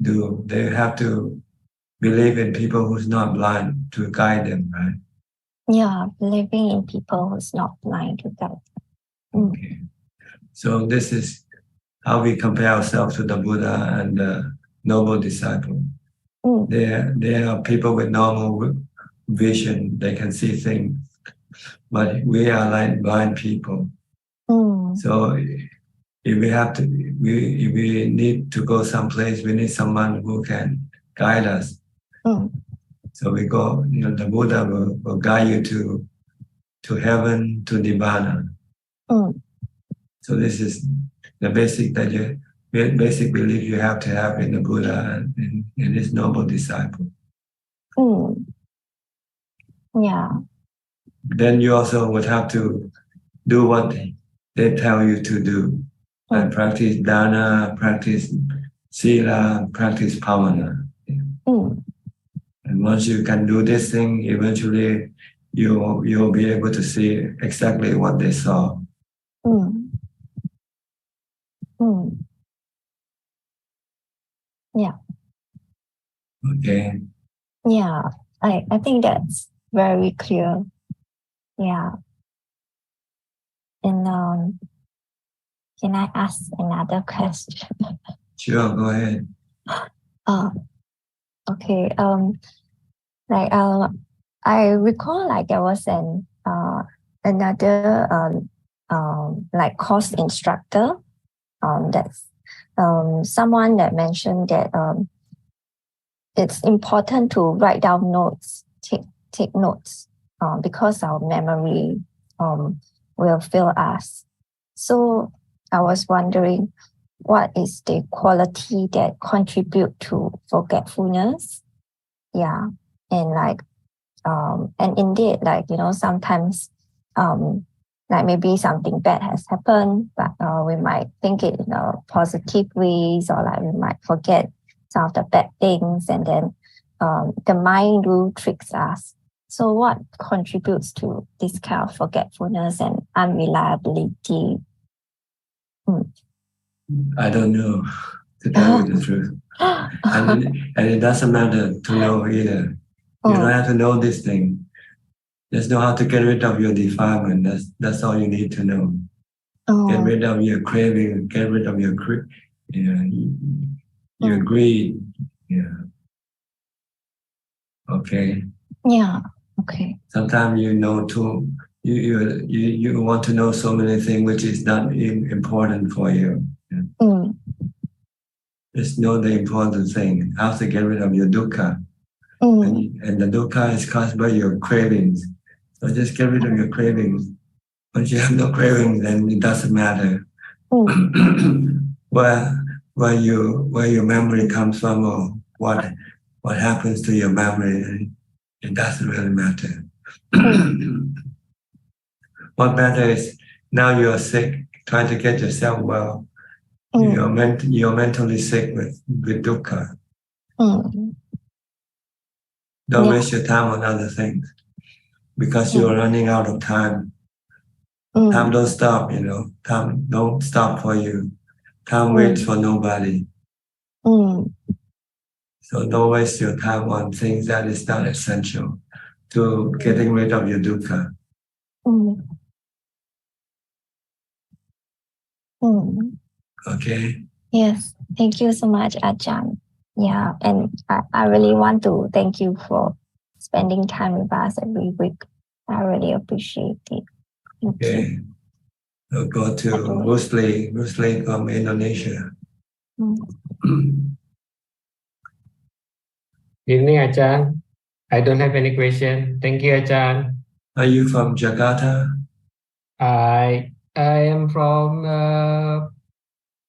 do? They have to believe in people who's not blind to guide them, right? Yeah, believing in people who's not blind to guide them. Okay. So this is how we compare ourselves to the Buddha and the noble disciple. They are people with normal vision. They can see things, but we are like blind people. So if we need to go someplace, we need someone who can guide us. So we go, the Buddha will guide you to heaven, to Nibbana. So this is the basic belief you have to have in the Buddha and in his noble disciple. Yeah. Then you also would have to do what they tell you to do. Like practice dana, practice sila, practice pavana. And once you can do this thing, eventually you'll be able to see exactly what they saw. Yeah. Okay. Yeah. I think that's very clear. Yeah. And can I ask another question? Sure, go ahead. Okay. I recall like there was another like course instructor that's someone that mentioned that it's important to write down notes, take notes because our memory will fail us. So I was wondering, what is the quality that contribute to forgetfulness? Yeah, and like and indeed, like sometimes like maybe something bad has happened, but we might think it in a positive ways, or like we might forget some of the bad things, and then the mind will tricks us. So what contributes to this kind of forgetfulness and unreliability? I don't know, to tell you the truth. And it doesn't matter to know either. You don't have to know this thing. Just know how to get rid of your defilement. That's all you need to know. Get rid of your craving. Get rid of your greed. Yeah. Okay. Yeah. Okay. Sometimes you want to know so many things which is not important for you. Yeah. Just know the important thing. How to get rid of your dukkha. And the dukkha is caused by your cravings. So just get rid of your cravings. Once you have no cravings, then it doesn't matter where your memory comes from, or what happens to your memory. It doesn't really matter. What matters is now you're sick, trying to get yourself well. You're mentally sick with dukkha. Don't waste your time on other things, because you're running out of time. Time don't stop, Time don't stop for you. Time waits for nobody. So don't waste your time on things that is not essential to getting rid of your dukkha. Okay? Yes. Thank you so much, Ajahn. Yeah. And I really want to thank you for spending time with us every week. I really appreciate it. Okay. We'll go to Rusli from Indonesia. Evening, Ajahn. I don't have any question. Thank you, Ajahn. Are you from Jakarta? I am from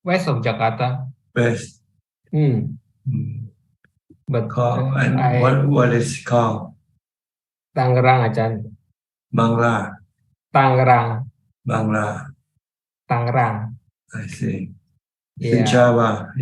west of Jakarta. West. But what is it called? Tangerang, Ajahn. Bangla. Tangerang. Bangla. Tangerang. I see. Yeah. In Java.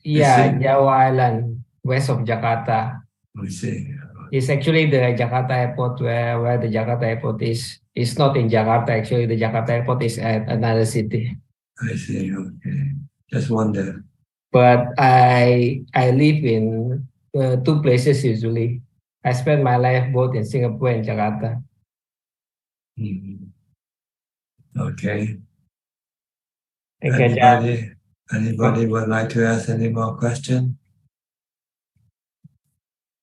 Java Island, west of Jakarta. I see. It's actually the Jakarta airport where the Jakarta airport is. It's not in Jakarta, actually. The Jakarta airport is at another city. I see. Okay. Just wonder. But I live in two places usually. I spend my life both in Singapore and Jakarta. Okay. Okay, Anybody would like to ask any more questions?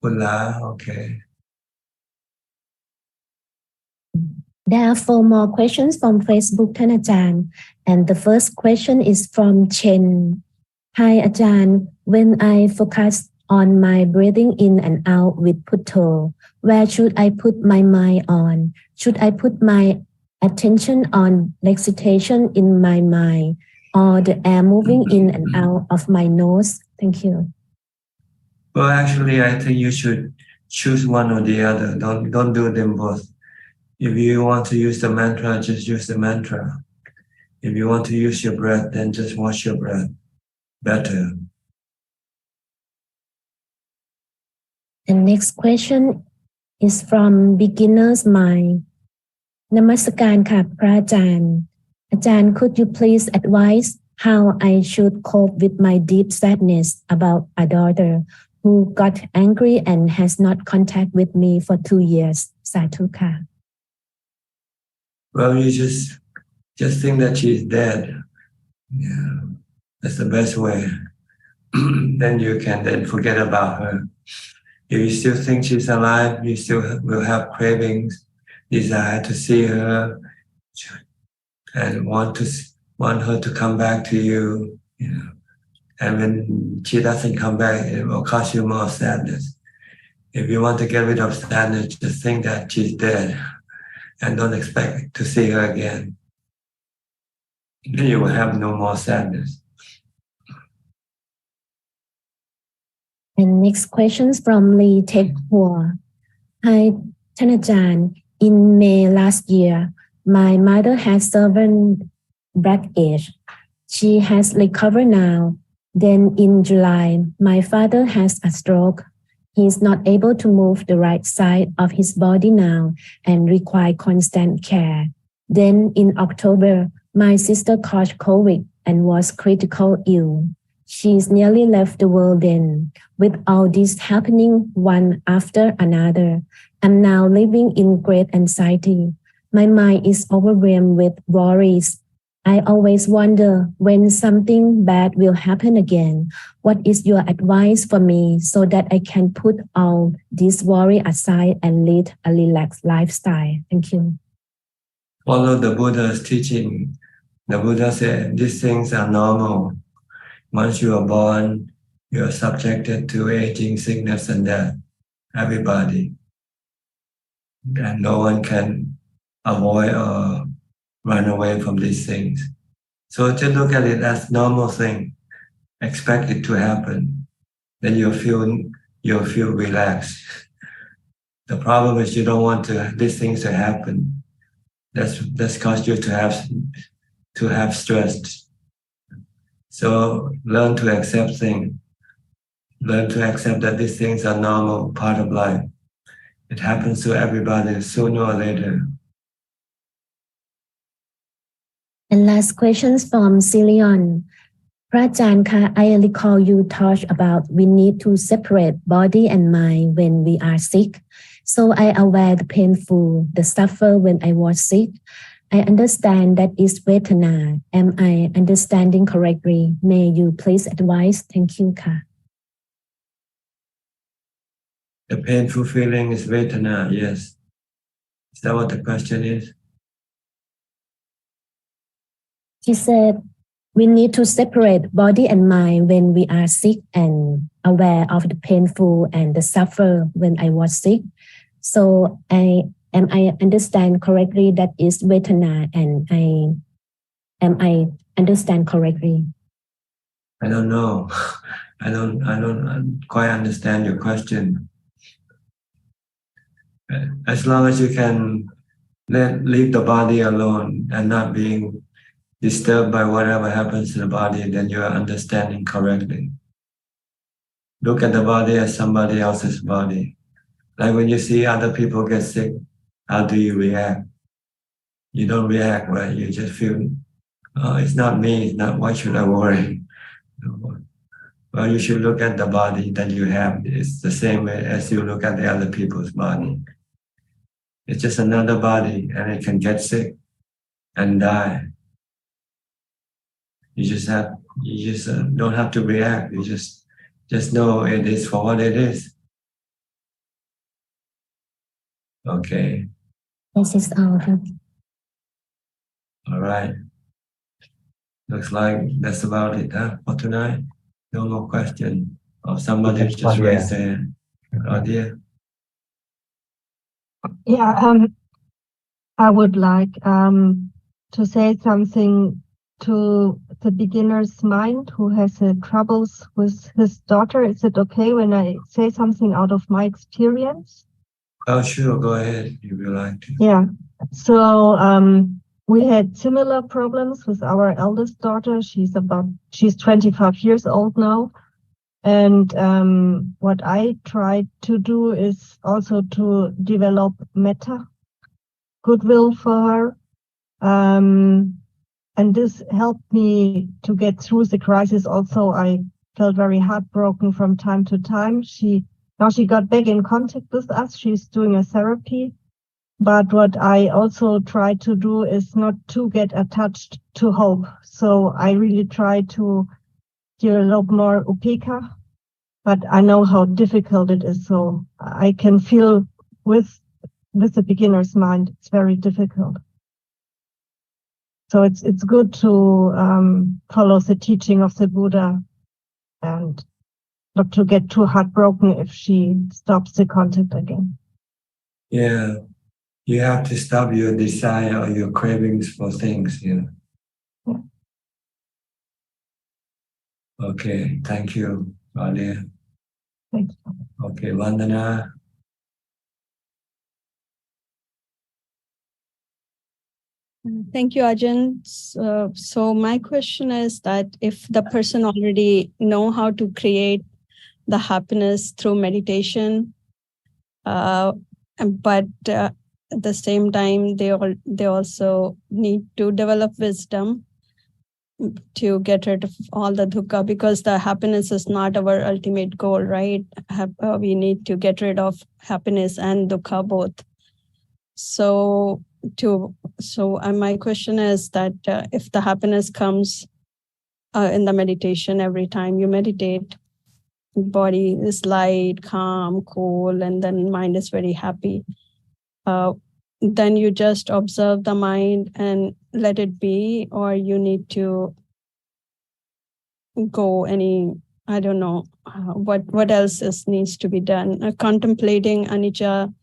Ula, okay. There are 4 more questions from Facebook, Ajahn. And the first question is from Chen. Hi, Ajahn. When I focus on my breathing in and out with Putto, where should I put my mind on? Should I put my attention on recitation in my mind, or the air moving in and out of my nose? Thank you. Well, actually, I think you should choose one or the other. Don't do them both. If you want to use the mantra, just use the mantra. If you want to use your breath, then just watch your breath better. The next question is from Beginner's Mind. Namaskaran ka, Prajaan. Ajahn, could you please advise how I should cope with my deep sadness about a daughter who got angry and has not contact with me for 2 years. Sadhuka. Well, you just think that she's dead. Yeah, that's the best way. Then you can then forget about her. If you still think she's alive, you still will have cravings, desire to see her, and want her to come back to you. You know, and when she doesn't come back, it will cause you more sadness. If you want to get rid of sadness, just think that she's dead, and don't expect to see her again. Then you will have no more sadness. And next questions from Lee Tek Hua. Hi, Ajahn. In May last year, my mother had sudden breakage. She has recovered now. Then in July, my father has a stroke. He is not able to move the right side of his body now and require constant care. Then in October, my sister caught COVID and was critical ill. She's nearly left the world then. With all this happening one after another, I'm now living in great anxiety. My mind is overwhelmed with worries. I always wonder when something bad will happen again. What is your advice for me so that I can put all this worry aside and lead a relaxed lifestyle? Thank you. Follow the Buddha's teaching. The Buddha said these things are normal. Once you are born, you are subjected to aging, sickness, and death. Everybody. And no one can avoid or run away from these things. So just look at it as normal thing. Expect it to happen. Then you'll feel relaxed. The problem is you don't want these things to happen. That's caused you to have stress. So learn to accept things. Learn to accept that these things are normal, part of life. It happens to everybody sooner or later. And last questions from Cilion. Prajaan ka, I recall you talked about we need to separate body and mind when we are sick. So I aware the painful, the suffer when I was sick. I understand that is Vedana. Am I understanding correctly? May you please advise? Thank you, Ka. The painful feeling is Vedana, yes. Is that what the question is? She said, we need to separate body and mind when we are sick and aware of the painful and the suffer when I was sick. So I understand correctly that is Vedana and I understand correctly? I don't know. I don't quite understand your question. As long as you can leave the body alone and not being disturbed by whatever happens to the body, then you are understanding correctly. Look at the body as somebody else's body. Like when you see other people get sick, how do you react? You don't react, right? You just feel, oh, it's not me, it's not, why should I worry? Well, you should look at the body that you have. It's the same way as you look at the other people's body. It's just another body and it can get sick and die. You just don't have to react. You just know it is for what it is. Okay. This is all. All right. Looks like that's about it, huh? For tonight. No more question. Or somebody just raised their hand. Oh dear. Yeah, I would like to say something to the beginner's mind who has troubles with his daughter. Is it okay when I say something out of my experience? Oh, sure. Go ahead if you like to. Yeah. So we had similar problems with our eldest daughter. She's 25 years old now. And what I tried to do is also to develop metta, goodwill for her. And this helped me to get through the crisis. Also, I felt very heartbroken from time to time. Now she got back in contact with us. She's doing a therapy. But what I also try to do is not to get attached to hope. So I really try to develop more upeka, but I know how difficult it is. So I can feel with the beginner's mind, it's very difficult. So it's good to follow the teaching of the Buddha and not to get too heartbroken if she stops the contact again. Yeah, you have to stop your desire or your cravings for things, Yeah. Okay, thank you, Valia. Thanks. Okay, Vandana. Thank you, Ajahn. So my question is that if the person already know how to create the happiness through meditation, but at the same time, they also need to develop wisdom to get rid of all the dukkha, because the happiness is not our ultimate goal, right? We need to get rid of happiness and dukkha both. So my question is that if the happiness comes in the meditation, every time you meditate, body is light, calm, cool, and then mind is very happy. Then you just observe the mind and let it be, or you need to go I don't know, what else needs to be done. Contemplating anicca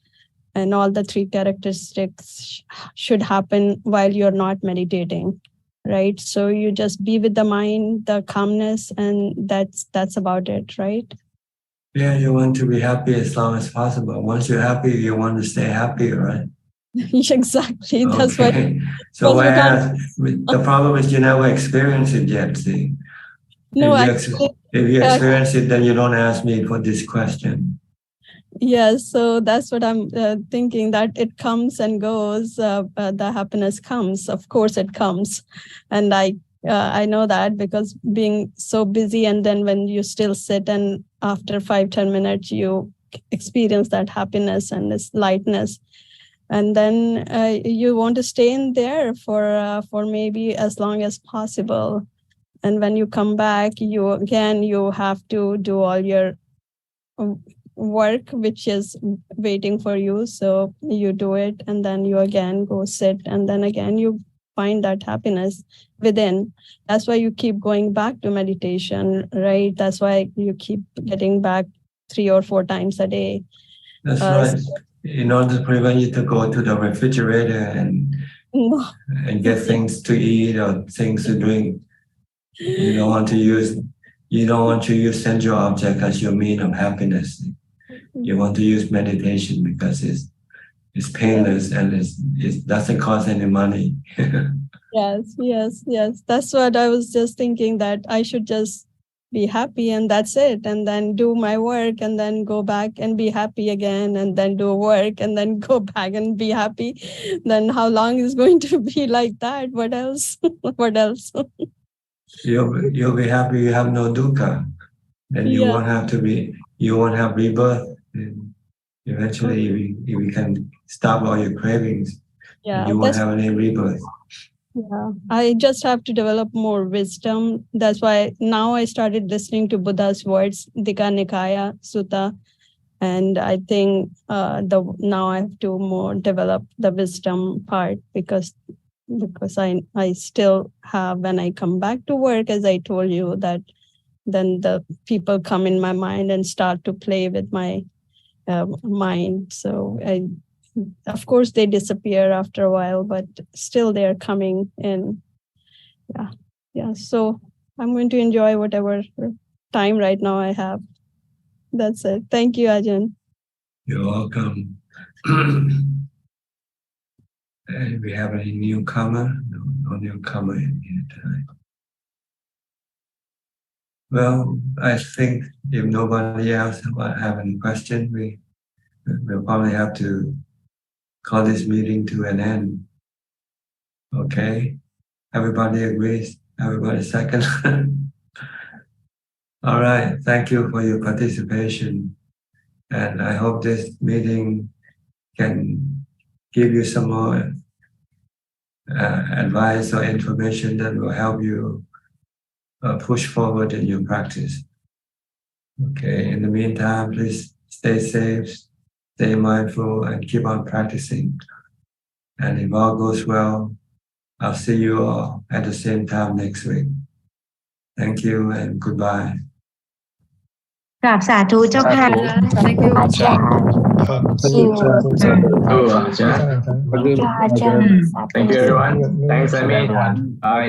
and all the three characteristics should happen while you're not meditating, right? So you just be with the mind, the calmness, and that's about it, right? Yeah, you want to be happy as long as possible. Once you're happy, you want to stay happy, right? Exactly. That's okay. So the problem is you never experience it yet, see? No, if you experience it, then you don't ask me for this question. Yeah, so that's what I'm thinking, that it comes and goes. The happiness comes. Of course it comes. And I know that because being so busy, and then when you still sit and after 5-10 minutes, you experience that happiness and this lightness. And then you want to stay in there for maybe as long as possible. And when you come back, you have to do all your work, which is waiting for you. So you do it, and then you again go sit, and then again you find that happiness within. That's why you keep going back to meditation, right? That's why you keep getting back 3 or 4 times a day. That's right. In order to prevent you to go to the refrigerator and get things to eat or things to drink, you don't want to use sensual object as your mean of happiness. You want to use meditation because it's painless and it doesn't cost any money. Yes. That's what I was just thinking, that I should just be happy and that's it. And then do my work and then go back and be happy again, and then do work and then go back and be happy. Then how long is going to be like that? What else? What else? You'll be happy. You have no dukkha. Then you won't have rebirth. And eventually, if you can stop all your cravings, you won't have any rebirth. Yeah, I just have to develop more wisdom. That's why now I started listening to Buddha's words, Dika Nikaya Sutta. And I think now I have to more develop the wisdom part, because I still have, when I come back to work, as I told you, that then the people come in my mind and start to play with my mind. So of course they disappear after a while, but still they're coming in. Yeah. So I'm going to enjoy whatever time right now I have. That's it. Thank you, Ajahn. You're welcome. And we have any newcomer? No newcomer in here tonight. Well, I think if nobody else have any question, we'll probably have to call this meeting to an end. Okay? Everybody agrees? Everybody second? All right. Thank you for your participation. And I hope this meeting can give you some more advice or information that will help you push forward in your practice. Okay. In the meantime, please stay safe, stay mindful, and keep on practicing. And if all goes well, I'll see you all at the same time next week. Thank you and goodbye. กราบสาธุเจ้าค่ะ Thank you อาจารย์ Thank you. Thank you อาจารย์ Thank you, everyone. Thanks, Amy. Bye.